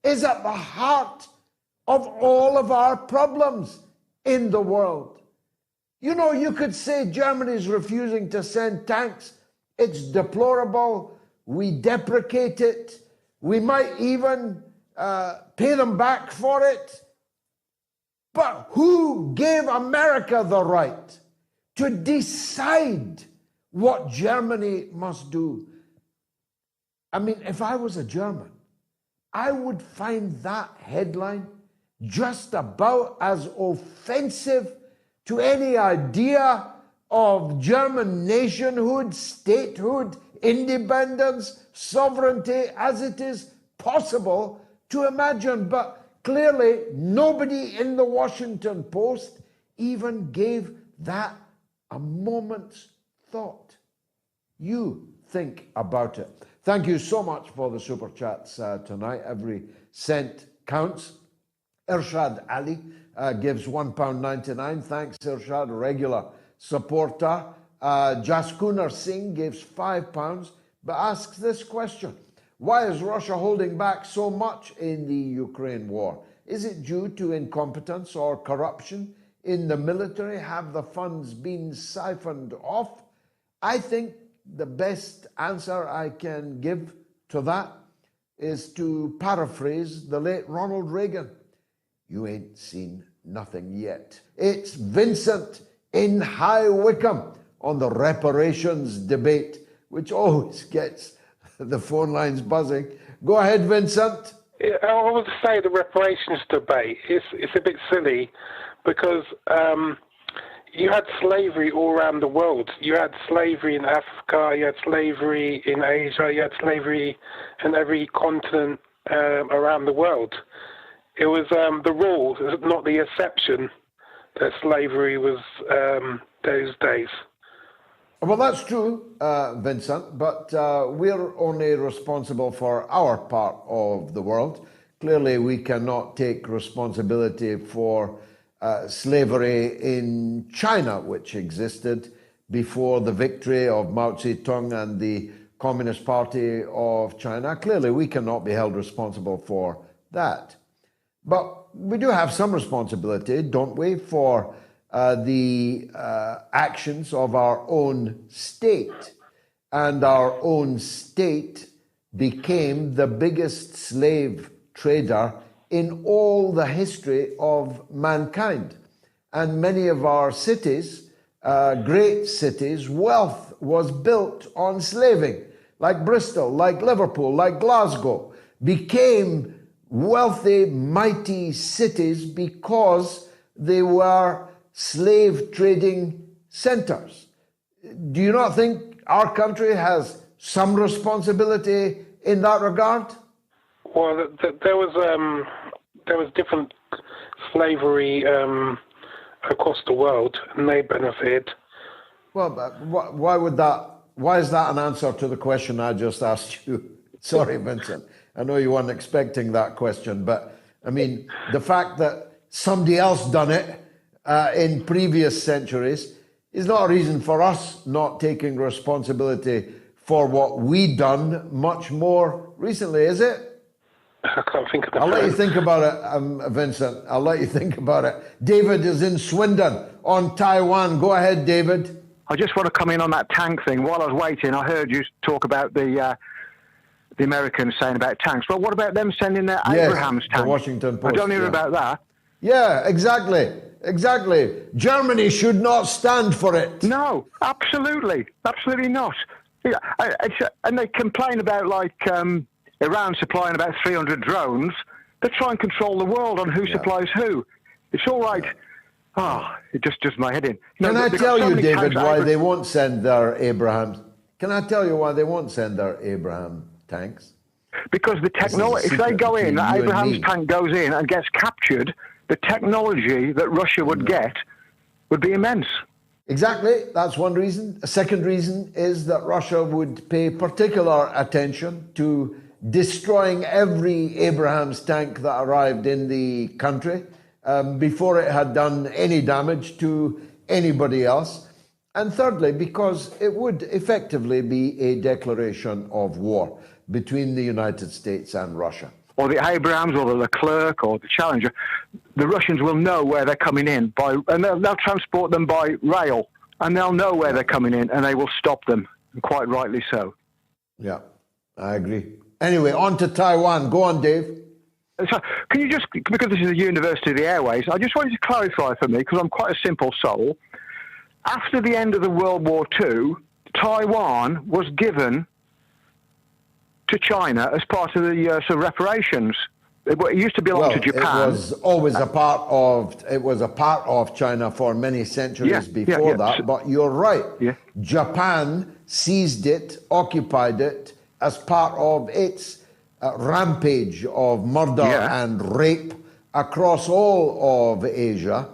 is at the heart of all of our problems in the world. You know, you could say Germany's refusing to send tanks. It's deplorable. We deprecate it. We might even pay them back for it. But who gave America the right to decide what Germany must do? I mean, if I was a German, I would find that headline just about as offensive to any idea of German nationhood, statehood, independence, sovereignty as it is possible to imagine. But clearly, nobody in the Washington Post even gave that a moment's thought. You think about it. Thank you so much for the super chats tonight. Every cent counts. Irshad Ali gives £1.99. Thanks, Irshad, regular supporter. Jaskunar Singh gives £5, but asks this question: why is Russia holding back so much in the Ukraine war? Is it due to incompetence or corruption in the military? Have the funds been siphoned off? I think the best answer I can give to that is to paraphrase the late Ronald Reagan. You ain't seen nothing yet. It's Vincent in High Wycombe on the reparations debate, which always gets the phone lines buzzing. Go ahead, Vincent. Yeah, I would say the reparations debate is a bit silly because you had slavery all around the world. You had slavery in Africa, you had slavery in Asia, you had slavery in every continent around the world. It was the rule, not the exception, that slavery was those days. Well, that's true, Vincent, but we're only responsible for our part of the world. Clearly, we cannot take responsibility for slavery in China, which existed before the victory of Mao Zedong and the Communist Party of China. Clearly, we cannot be held responsible for that. But we do have some responsibility, don't we, for the actions of our own state. And our own state became the biggest slave trader in all the history of mankind. And many of our cities, great cities, wealth was built on slaving, like Bristol, like Liverpool, like Glasgow, became wealthy, mighty cities because they were slave trading centers. Do you not think our country has some responsibility in that regard? Well, there was different slavery across the world, and they benefited. Well, why is that an answer to the question I just asked you? Sorry, Vincent. I know you weren't expecting that question, but I mean, the fact that somebody else done it in previous centuries is not a reason for us not taking responsibility for what we done much more recently, is it? I can't think of the I'll let you think about it, Vincent. I'll let you think about it. David is in Swindon on Taiwan. Go ahead, David. I just want to come in on that tank thing. While I was waiting, I heard you talk about the Americans saying about tanks. Well, what about them sending their Abrams tanks? The Washington Post. I don't hear about that. Yeah, exactly. Germany should not stand for it. No, absolutely not. Yeah, and they complain about Iran supplying about 300 drones. They try and control the world on who supplies who. It's all right. It just does my head in. Can I tell you, David, why they won't send their Abrahams? Can I tell you why they won't send their Abraham tanks? Because the technology, if they go in, Abraham's tank goes in and gets captured, the technology that Russia would get would be immense. Exactly. That's one reason. A second reason is that Russia would pay particular attention to destroying every Abrams tank that arrived in the country before it had done any damage to anybody else. And thirdly, because it would effectively be a declaration of war between the United States and Russia. Or the Abrams, or the Leclerc, or the Challenger, the Russians will know where they're coming in, and they'll transport them by rail, and they'll know where they're coming in, and they will stop them, and quite rightly so. Yeah, I agree. Anyway, on to Taiwan. Go on, Dave. So, can you just, because this is the University of the Airways, I just wanted to clarify for me, because I'm quite a simple soul. After the end of the World War II, Taiwan was given to China as part of the sort of reparations. It used to belong to Japan. It was always a part of China for many centuries before that. But you're right. Yeah. Japan seized it, occupied it as part of its rampage of murder and rape across all of Asia.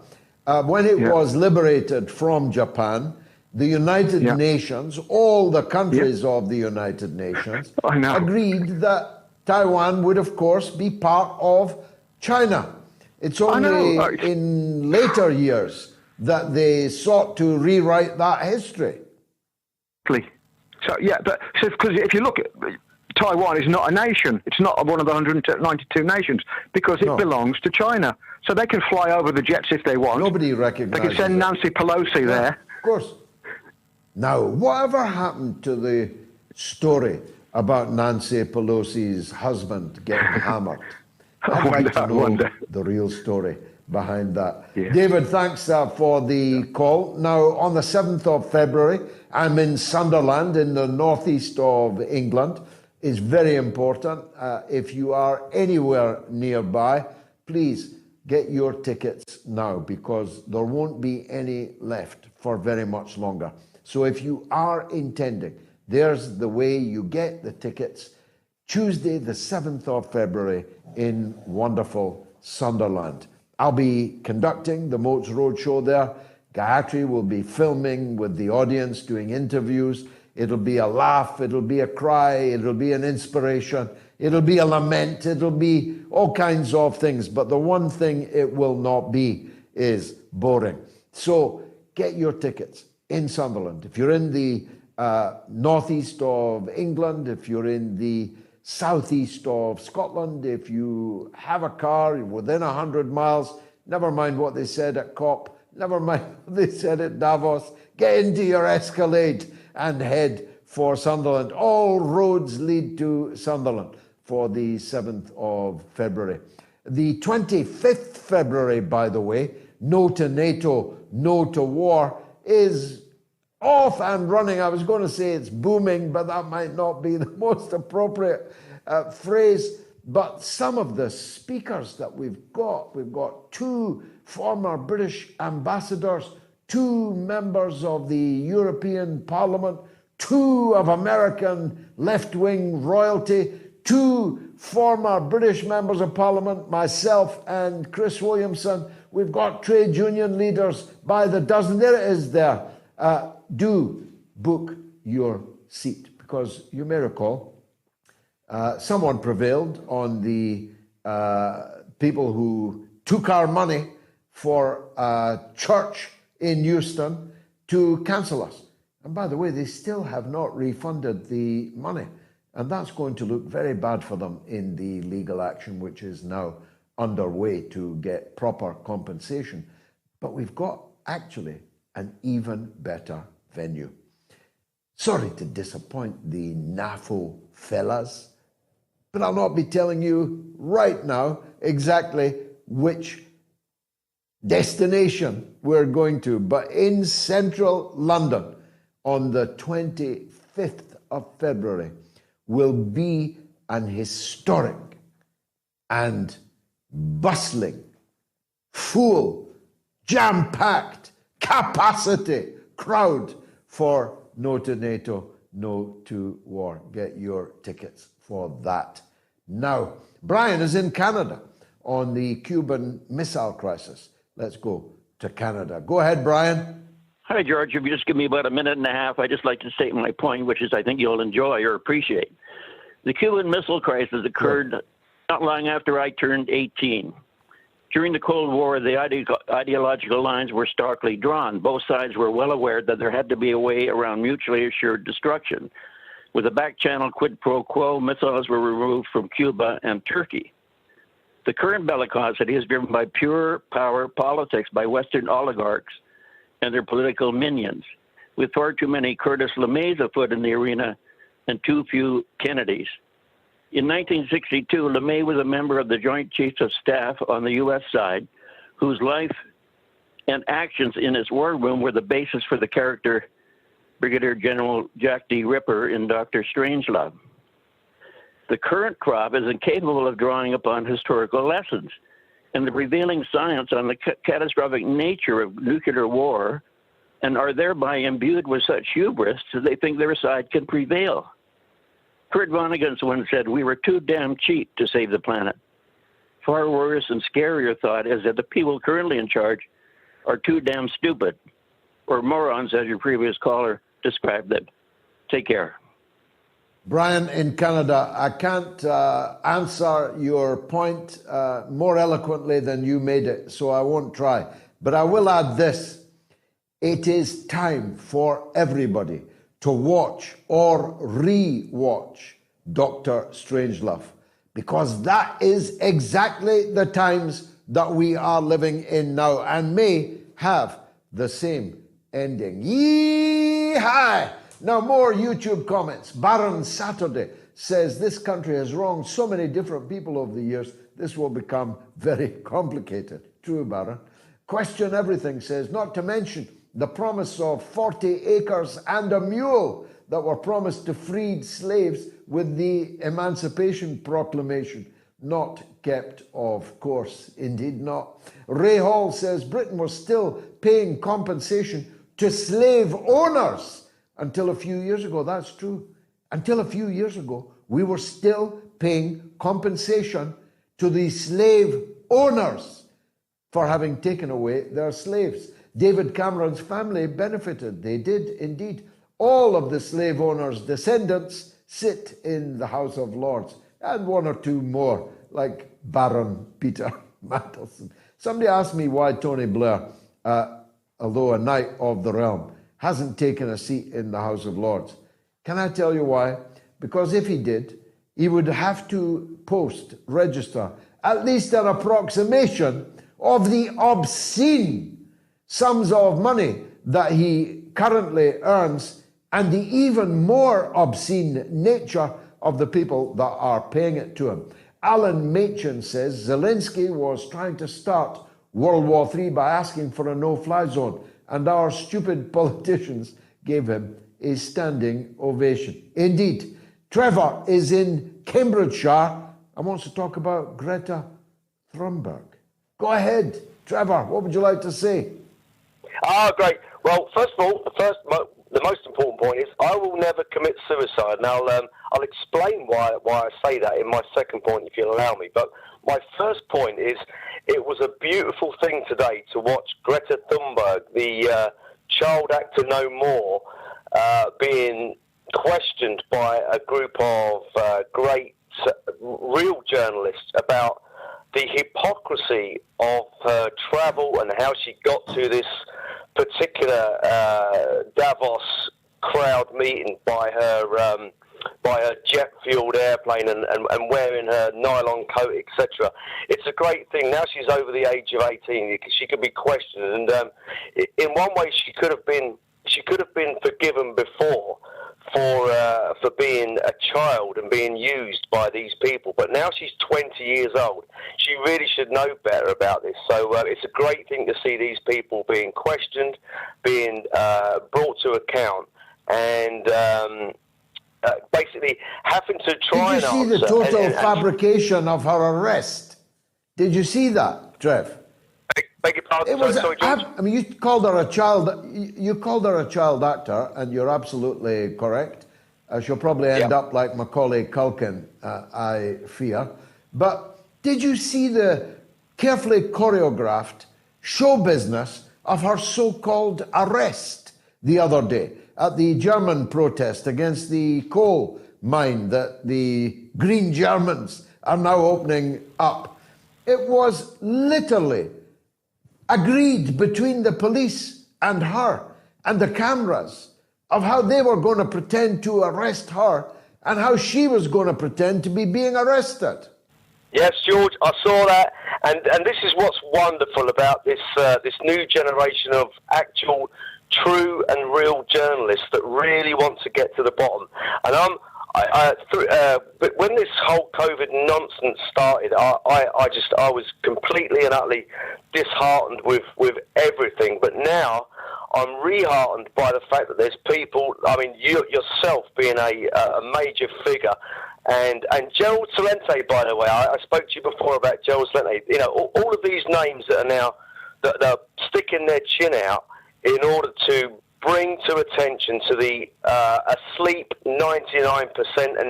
When it was liberated from Japan, the United Nations, all the countries of the United Nations, agreed that Taiwan would, of course, be part of China. It's only in later years that they sought to rewrite that history. So, because if you look at Taiwan, is not a nation. It's not one of the 192 nations because it belongs to China. So they can fly over the jets if they want. Nobody recognizes They can send Nancy Pelosi there. Of course. Now, whatever happened to the story about Nancy Pelosi's husband getting hammered? I'd like to know the real story behind that. Yeah. David, thanks for the call. Now, on the 7th of February, I'm in Sunderland in the northeast of England. It's very important. If you are anywhere nearby, please get your tickets now because there won't be any left for very much longer. So if you are intending, there's the way you get the tickets. Tuesday, the 7th of February in wonderful Sunderland. I'll be conducting the Moats Roadshow there. Gayatri will be filming with the audience, doing interviews. It'll be a laugh, it'll be a cry, it'll be an inspiration, it'll be a lament, it'll be all kinds of things. But the one thing it will not be is boring. So get your tickets in Sunderland. If you're in the northeast of England, if you're in the southeast of Scotland, if you have a car within 100 miles, never mind what they said at COP, never mind what they said at Davos, get into your Escalade and head for Sunderland. All roads lead to Sunderland for the 7th of February. The 25th February, by the way, No to NATO, No to War, is off and running. I was going to say it's booming, but that might not be the most appropriate phrase. But some of the speakers that we've got 2 former British ambassadors, 2 members of the European Parliament, 2 of American left-wing royalty, 2 former British members of Parliament, myself and Chris Williamson. We've got trade union leaders by the dozen. There it is there. Do book your seat because you may recall someone prevailed on the people who took our money for a church in Euston to cancel us. And by the way, they still have not refunded the money. And that's going to look very bad for them in the legal action, which is now underway to get proper compensation. But we've got actually an even better venue. Sorry to disappoint the NAFO fellas, but I'll not be telling you right now exactly which destination we're going to, but in central London on the 25th of February will be an historic and bustling, full, jam-packed, capacity crowd for No to NATO, No to War. Get your tickets for that now. Brian is in Canada on the Cuban missile crisis. Let's go to Canada. Go ahead, Brian. Hi, George. If you just give me about a minute and a half, I'd just like to state my point, which is I think you'll enjoy or appreciate. The Cuban Missile Crisis occurred not long after I turned 18. During the Cold War, the ideological lines were starkly drawn. Both sides were well aware that there had to be a way around mutually assured destruction. With a back-channel quid pro quo, missiles were removed from Cuba and Turkey. The current bellicosity is driven by pure power politics by Western oligarchs and their political minions, with far too many Curtis LeMays afoot in the arena and too few Kennedys. In 1962, LeMay was a member of the Joint Chiefs of Staff on the U.S. side, whose life and actions in his war room were the basis for the character Brigadier General Jack D. Ripper in Dr. Strangelove. The current crop is incapable of drawing upon historical lessons, and the prevailing science on the catastrophic nature of nuclear war, and are thereby imbued with such hubris that they think their side can prevail. Kurt Vonnegut once said, "We were too damn cheap to save the planet." Far worse and scarier thought is that the people currently in charge are too damn stupid, or morons, as your previous caller described them. Take care. Brian in Canada, I can't answer your point more eloquently than you made it, so I won't try. But I will add this. It is time for everybody to watch or re-watch Dr. Strangelove, because that is exactly the times that we are living in now and may have the same ending. Yee-hi! Now more YouTube comments. Baron Saturday says, this country has wronged so many different people over the years, this will become very complicated. True, Baron. Question Everything says, not to mention the promise of 40 acres and a mule that were promised to freed slaves with the Emancipation Proclamation. Not kept, of course. Indeed not. Ray Hall says Britain was still paying compensation to slave owners until a few years ago. That's true. Until a few years ago, we were still paying compensation to the slave owners for having taken away their slaves. David Cameron's family benefited. They did indeed. All of the slave owners' descendants sit in the House of Lords, and one or two more, like Baron Peter Mandelson. Somebody asked me why Tony Blair, although a knight of the realm, hasn't taken a seat in the House of Lords. Can I tell you why? Because if he did, he would have to register at least an approximation of the obscene sums of money that he currently earns and the even more obscene nature of the people that are paying it to him. Alan Machin says Zelensky was trying to start World War III by asking for a no-fly zone, and our stupid politicians gave him a standing ovation. Indeed, Trevor is in Cambridgeshire and wants to talk about Greta Thunberg. Go ahead, Trevor. What would you like to say? Great. Well, first of all, the most important point is I will never commit suicide. Now, I'll explain why I say that in my second point, if you'll allow me. But my first point is it was a beautiful thing today to watch Greta Thunberg, the child actor no more, being questioned by a group of great real journalists about the hypocrisy of her travel and how she got to this particular Davos crowd meeting by her jet-fueled airplane and wearing her nylon coat, etc. It's a great thing. Now she's over the age of 18. She can be questioned, and in one way she could have been forgiven before for being a child and being used by these people. But now she's 20 years old. She really should know better about this. So it's a great thing to see these people being questioned, being brought to account, and basically having to try and answer. Did you see the total fabrication of her arrest? Did you see that, Trev? Beg your pardon. Sorry, George. I mean, you called her a child. You called her a child actor, and you're absolutely correct. She'll probably end up like Macaulay Culkin, I fear. But did you see the carefully choreographed show business of her so-called arrest the other day at the German protest against the coal mine that the Green Germans are now opening up? It was literally agreed between the police and her and the cameras of how they were going to pretend to arrest her and how she was going to pretend to be being arrested. Yes, George, I saw that, and this is what's wonderful about this new generation of actual, true and real journalists that really want to get to the bottom. And but when this whole COVID nonsense started, I was completely and utterly disheartened with everything. But now I'm reheartened by the fact that there's people. I mean, you yourself being a major figure. And Gerald Celente, by the way, I spoke to you before about Gerald Celente. You know, all of these names that are now that are sticking their chin out in order to bring to attention to the asleep 99%,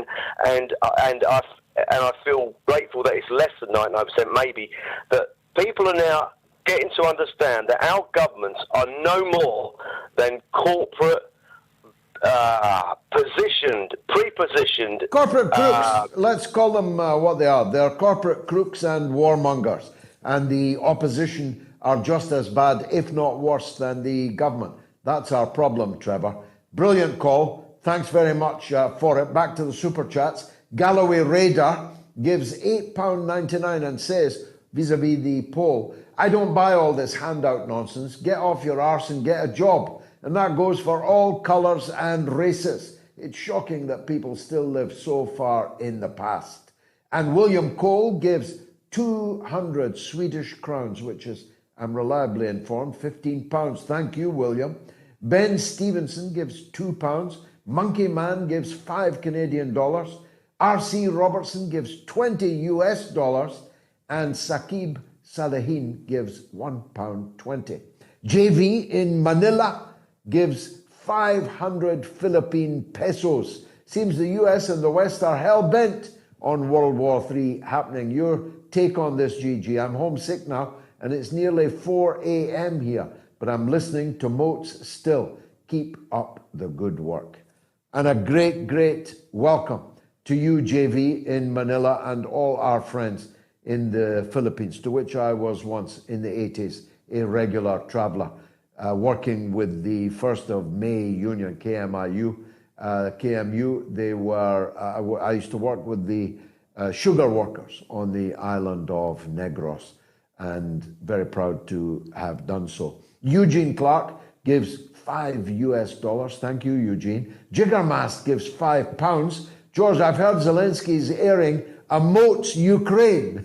and I feel grateful that it's less than 99%, maybe, that people are now getting to understand that our governments are no more than corporate. Pre-positioned... Corporate crooks. Let's call them what they are. They're corporate crooks and warmongers. And the opposition are just as bad, if not worse, than the government. That's our problem, Trevor. Brilliant call. Thanks very much for it. Back to the super chats. Galloway Raider gives £8.99 and says, vis-a-vis the poll, I don't buy all this handout nonsense. Get off your arse and get a job. And that goes for all colours and races. It's shocking that people still live so far in the past. And William Cole gives 200 Swedish crowns, which is, I'm reliably informed, £15. Thank you, William. Ben Stevenson gives £2. Monkey Man gives $5 Canadian. R.C. Robertson gives $20 US. And Saqib Salehin gives £1.20. JV in Manila gives 500 Philippine pesos. Seems the US and the West are hell-bent on World War III happening. Your take on this, Gigi? I'm homesick now, and it's nearly 4 a.m. here, but I'm listening to Moats still. Keep up the good work. And a great, great welcome to you, JV, in Manila, and all our friends in the Philippines, to which I was once in the 80s a regular traveller. Working with the 1st of May Union, KMU, they were, I used to work with the sugar workers on the island of Negros, and very proud to have done so. Eugene Clark gives $5 US. Thank you, Eugene. Jiggermast gives £5. George, I've heard Zelensky's airing a Moats Ukraine,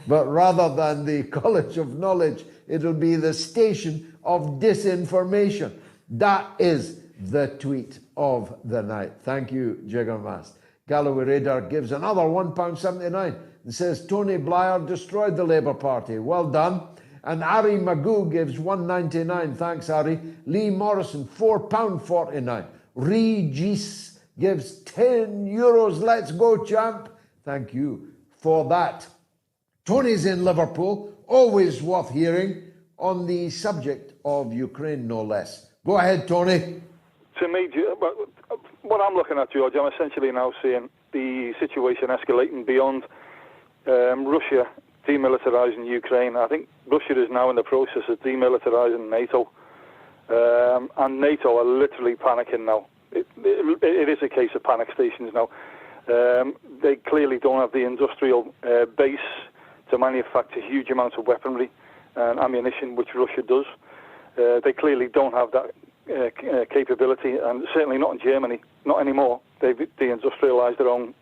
but rather than the College of Knowledge, it'll be the Station of Disinformation. That is the tweet of the night. Thank you, Jiggermast. Galloway Raider gives another £1.79 and says, Tony Blair destroyed the Labour Party. Well done. And Ari Magoo gives $1.99. Thanks, Ari. Lee Morrison, £4.49. Regis gives €10. Let's go, champ. Thank you for that. Tony's in Liverpool, always worth hearing, on the subject of Ukraine, no less. Go ahead, Tony. To me, what I'm looking at, George, I'm essentially now seeing the situation escalating beyond Russia demilitarising Ukraine. I think Russia is now in the process of demilitarising NATO, and NATO are literally panicking now. It is a case of panic stations now. They clearly don't have the industrial base to manufacture huge amounts of weaponry and ammunition, which Russia does. They clearly don't have that capability, and certainly not in Germany, not anymore. They've deindustrialised their own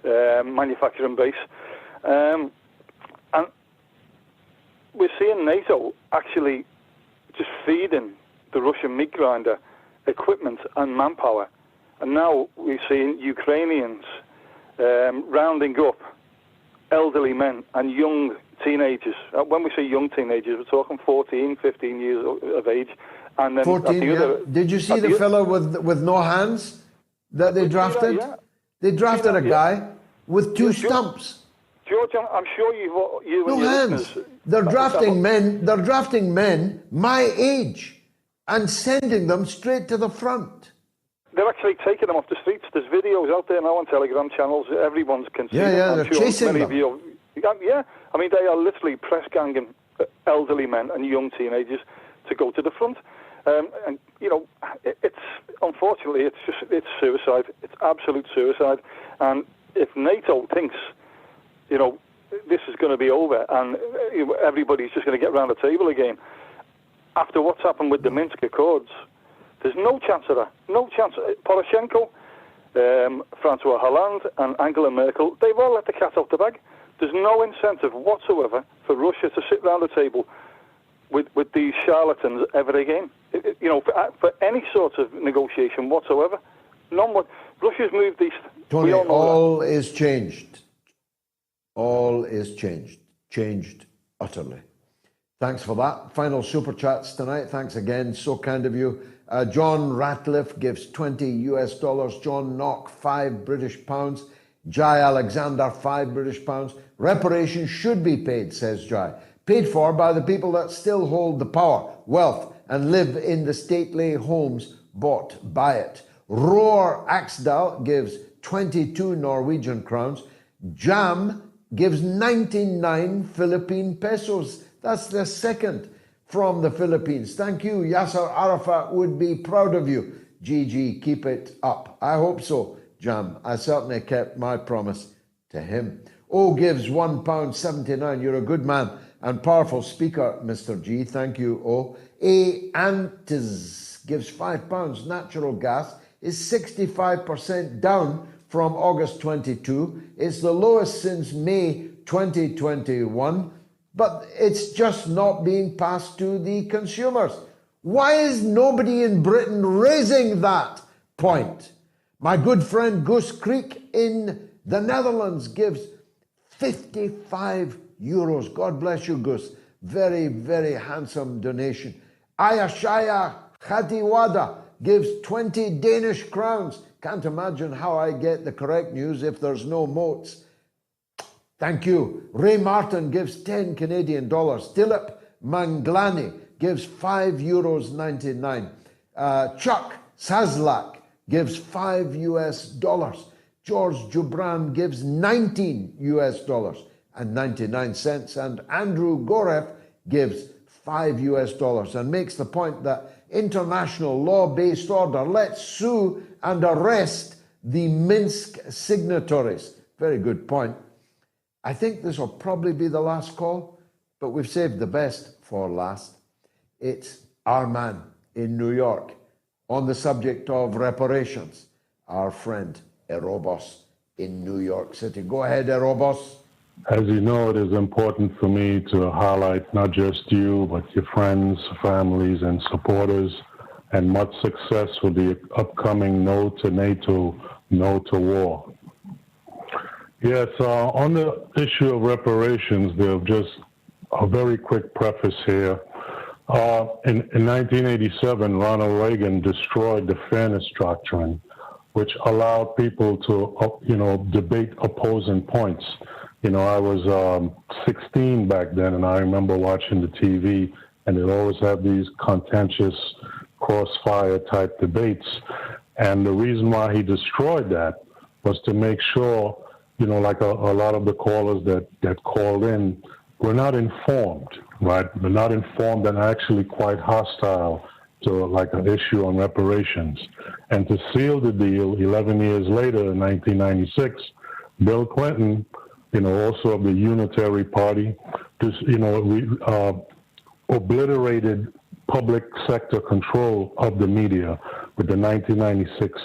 manufacturing base. And we're seeing NATO actually just feeding the Russian meat grinder equipment and manpower. And now we're seeing Ukrainians rounding up elderly men and young teenagers. When we say young teenagers, we're talking 14, 15 years of age. And then 14, Did you see the fellow with no hands? that they drafted? Yeah. They drafted a guy with two stumps. George, I'm sure you and No your hands. listeners... They're drafting men my age and sending them straight to the front. They're actually taking them off the streets. There's videos out there now on Telegram channels. Everyone can see them. Yeah, they're chasing them. Yeah, I mean, they are literally press ganging elderly men and young teenagers to go to the front. And, you know, unfortunately, it's suicide. It's absolute suicide. And if NATO thinks, you know, this is going to be over and everybody's just going to get around the table again, after what's happened with the Minsk Accords, there's no chance of that. No chance. Poroshenko, Francois Hollande and Angela Merkel, they've all let the cat out the bag. There's no incentive whatsoever for Russia to sit round the table with these charlatans ever again. You know, for any sort of negotiation whatsoever. None. Russia's moved east. Tony, all is changed. All is changed. Changed utterly. Thanks for that. Final super chats tonight. Thanks again. So kind of you. John Ratliff gives $20. John Knock, £5 Jai Alexander, £5 Reparations should be paid, says Jai. Paid for by the people that still hold the power, wealth, and live in the stately homes bought by it. Roar Axdal gives 22 Norwegian crowns. Jam gives 99 Philippine pesos. That's the second from the Philippines. Thank you. Yasser Arafat would be proud of you. GG, keep it up. I hope so, Jam. I certainly kept my promise to him. O gives £1.79. You're a good man and powerful speaker, Mr. G. Thank you, O. A Antis gives £5. Natural gas is 65% down from August 22. It's the lowest since May 2021. But it's just not being passed to the consumers. Why is nobody in Britain raising that point? My good friend Goose Creek in the Netherlands gives €55. God bless you, Goose. Very, very handsome donation. Ayashaya Khatiwada gives 20 Danish crowns. Can't imagine how I get the correct news if there's no moats. Thank you. Ray Martin gives 10 Canadian dollars. Dilip Manglani gives €5.99. Chuck Sazlak gives $5. George Jubran gives $19.99. And Andrew Gorev gives $5 and makes the point that international law-based order, let's sue and arrest the Minsk signatories. Very good point. I think this will probably be the last call, but we've saved the best for last. It's our man in New York on the subject of reparations, our friend Erobos in New York City. Go ahead, Erobos. As you know, it is important for me to highlight not just you, but your friends, families, and supporters, and much success with the upcoming No to NATO, No to War. Yes, on the issue of reparations, there's just a very quick preface here. In 1987, Ronald Reagan destroyed the fairness doctrine, which allowed people to, debate opposing points. You know, I was 16 back then, and I remember watching the TV, and it always had these contentious crossfire type debates. And the reason why he destroyed that was to make sure, like a lot of the callers that called in were not informed, right? They're not informed and actually quite hostile to like an issue on reparations. And to seal the deal, 11 years later, in 1996, Bill Clinton, also of the Unitary Party, just, obliterated public sector control of the media with the 1996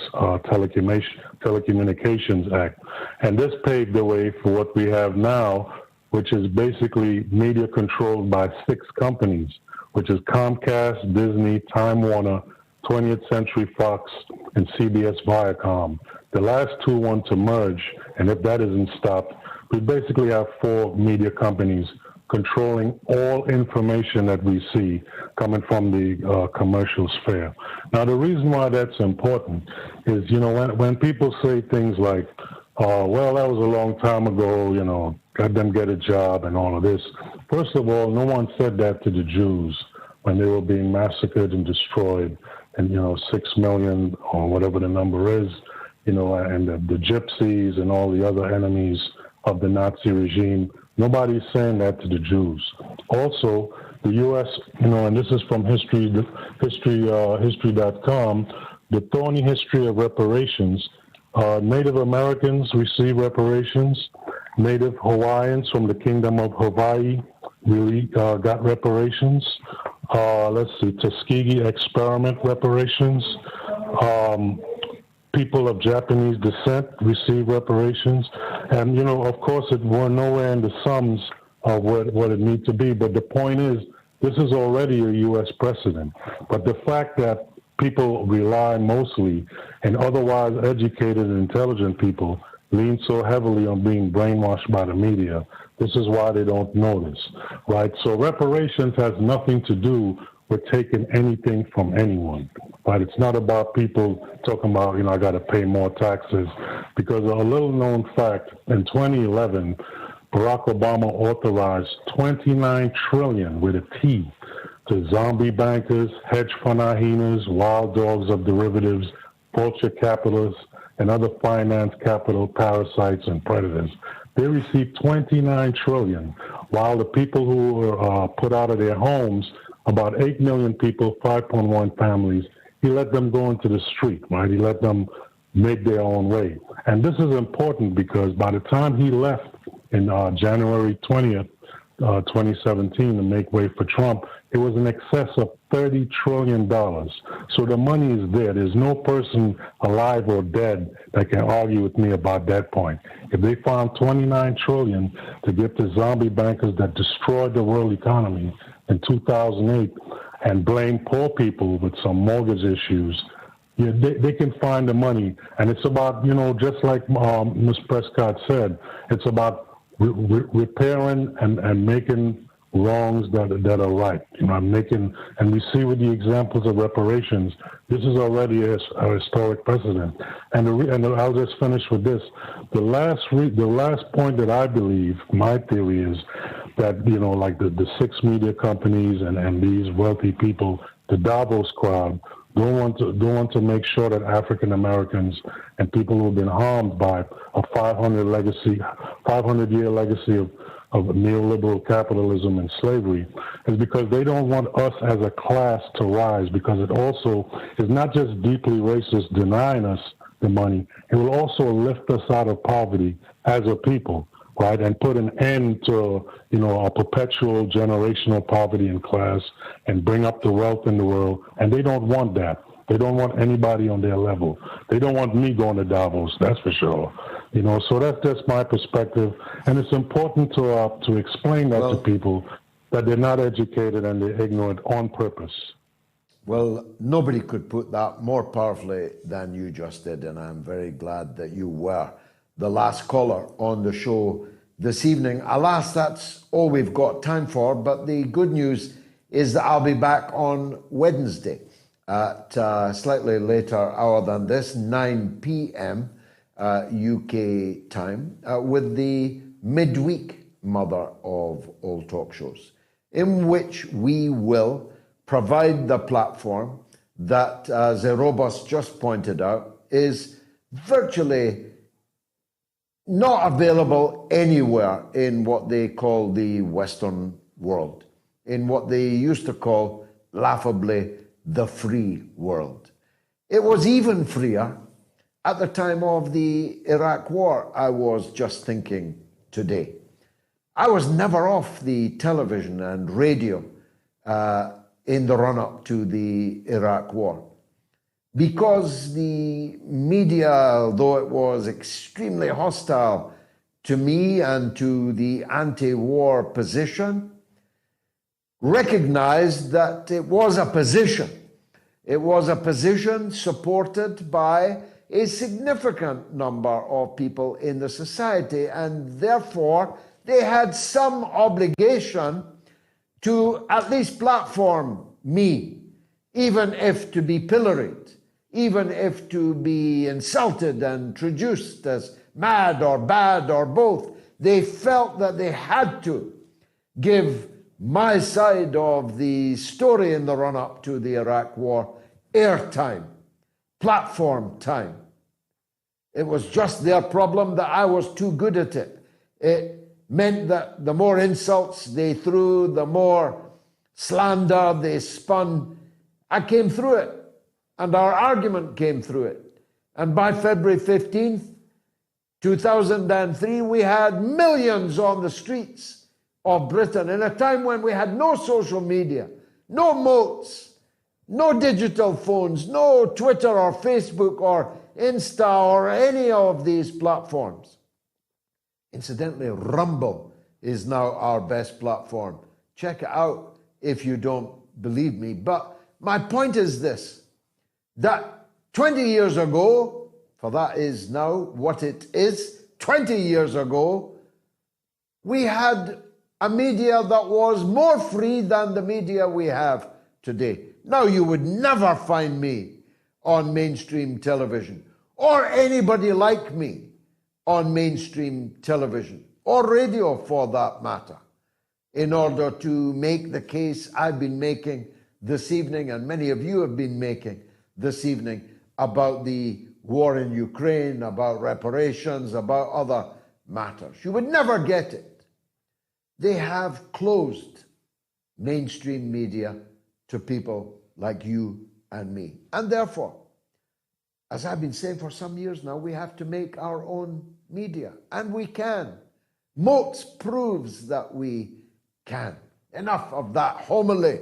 Telecommunications Act. And this paved the way for what we have now, which is basically media controlled by 6 companies, which is Comcast, Disney, Time Warner, 20th Century Fox, and CBS Viacom. The last 2 want to merge, and if that isn't stopped, we basically have 4 media companies controlling all information that we see coming from the commercial sphere. Now, the reason why that's important is, when people say things like, well, that was a long time ago, let them get a job and all of this. First of all, no one said that to the Jews when they were being massacred and destroyed, and 6 million or whatever the number is, and the gypsies and all the other enemies of the Nazi regime. Nobody's saying that to the Jews. Also, the U.S., and this is from history.com, the thorny history of reparations. Native Americans receive reparations. Native Hawaiians from the Kingdom of Hawaii really got reparations. Let's see, Tuskegee experiment reparations. People of Japanese descent receive reparations. And, of course, it were nowhere in the sums of what it needs to be. But the point is, this is already a U.S. precedent. But the fact that people rely mostly, and otherwise educated and intelligent people lean so heavily on being brainwashed by the media, this is why they don't notice, right? So reparations has nothing to do with taking anything from anyone, right? It's not about people talking about, I got to pay more taxes, because a little known fact, in 2011, Barack Obama authorized $29 trillion with a T to zombie bankers, hedge fund hyenas, wild dogs of derivatives, vulture capitalists, and other finance capital parasites and predators. They received $29 trillion, while the people who were put out of their homes, about 8 million people, 5.1 families, he let them go into the street, right? He let them make their own way. And this is important because by the time he left in January 20th, 2017 to make way for Trump, it was in excess of $30 trillion. So the money is there. There's no person alive or dead that can argue with me about that point. If they found $29 trillion to give to zombie bankers that destroyed the world economy in 2008 and blame poor people with some mortgage issues, they can find the money. And it's about, just like Ms. Prescott said, it's about repairing and making wrongs that are right. And we see with the examples of reparations, this is already a historic precedent. And I'll just finish with this. The last point that I believe, my theory is that, like the six media companies and these wealthy people, the Davos crowd, don't want to make sure that African Americans and people who have been harmed by a 500-year legacy of neoliberal capitalism and slavery, is because they don't want us as a class to rise, because it also is not just deeply racist denying us the money, it will also lift us out of poverty as a people, right, and put an end to, a perpetual generational poverty in class and bring up the wealth in the world. And they don't want that. They don't want anybody on their level. They don't want me going to Davos, that's for sure. So that's just my perspective. And it's important to explain that to people, that they're not educated and they're ignorant on purpose. Well, nobody could put that more powerfully than you just did, and I'm very glad that you were the last caller on the show this evening. Alas, that's all we've got time for, but the good news is that I'll be back on Wednesday at slightly later hour than this, 9 p.m. UK time, with the midweek mother of all talk shows, in which we will provide the platform that, as Zerobos just pointed out, is virtually not available anywhere in what they call the Western world, in what they used to call, laughably, the free world. It was even freer at the time of the Iraq War, I was just thinking today. I was never off the television and radio in the run-up to the Iraq War, because the media, although it was extremely hostile to me and to the anti-war position, recognized that it was a position. It was a position supported by a significant number of people in the society, and therefore they had some obligation to at least platform me, even if to be pilloried, even if to be insulted and traduced as mad or bad or both. They felt that they had to give my side of the story in the run-up to the Iraq war airtime, platform time. It was just their problem that I was too good at it. It meant that the more insults they threw, the more slander they spun, I came through it, and our argument came through it. And by February 15th, 2003, we had millions on the streets of Britain in a time when we had no social media, no moats, no digital phones, no Twitter or Facebook or Insta or any of these platforms. Incidentally, Rumble is now our best platform. Check it out if you don't believe me. But my point is this, that 20 years ago, for that is now what it is, 20 years ago, we had a media that was more free than the media we have today. Now, you would never find me on mainstream television, or anybody like me on mainstream television, or radio for that matter, in order to make the case I've been making this evening, and many of you have been making this evening, about the war in Ukraine, about reparations, about other matters. You would never get it. They have closed mainstream media to people like you and me. And therefore, as I've been saying for some years now, we have to make our own media. And we can. Moats proves that we can. Enough of that homily.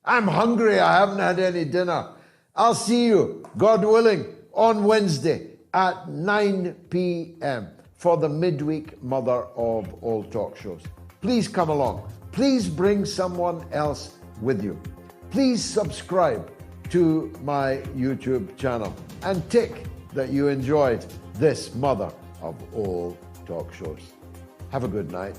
I'm hungry, I haven't had any dinner. I'll see you, God willing, on Wednesday at 9 p.m. for the midweek mother of all talk shows. Please come along. Please bring someone else with you. Please subscribe to my YouTube channel and tick that you enjoyed this mother of all talk shows. Have a good night.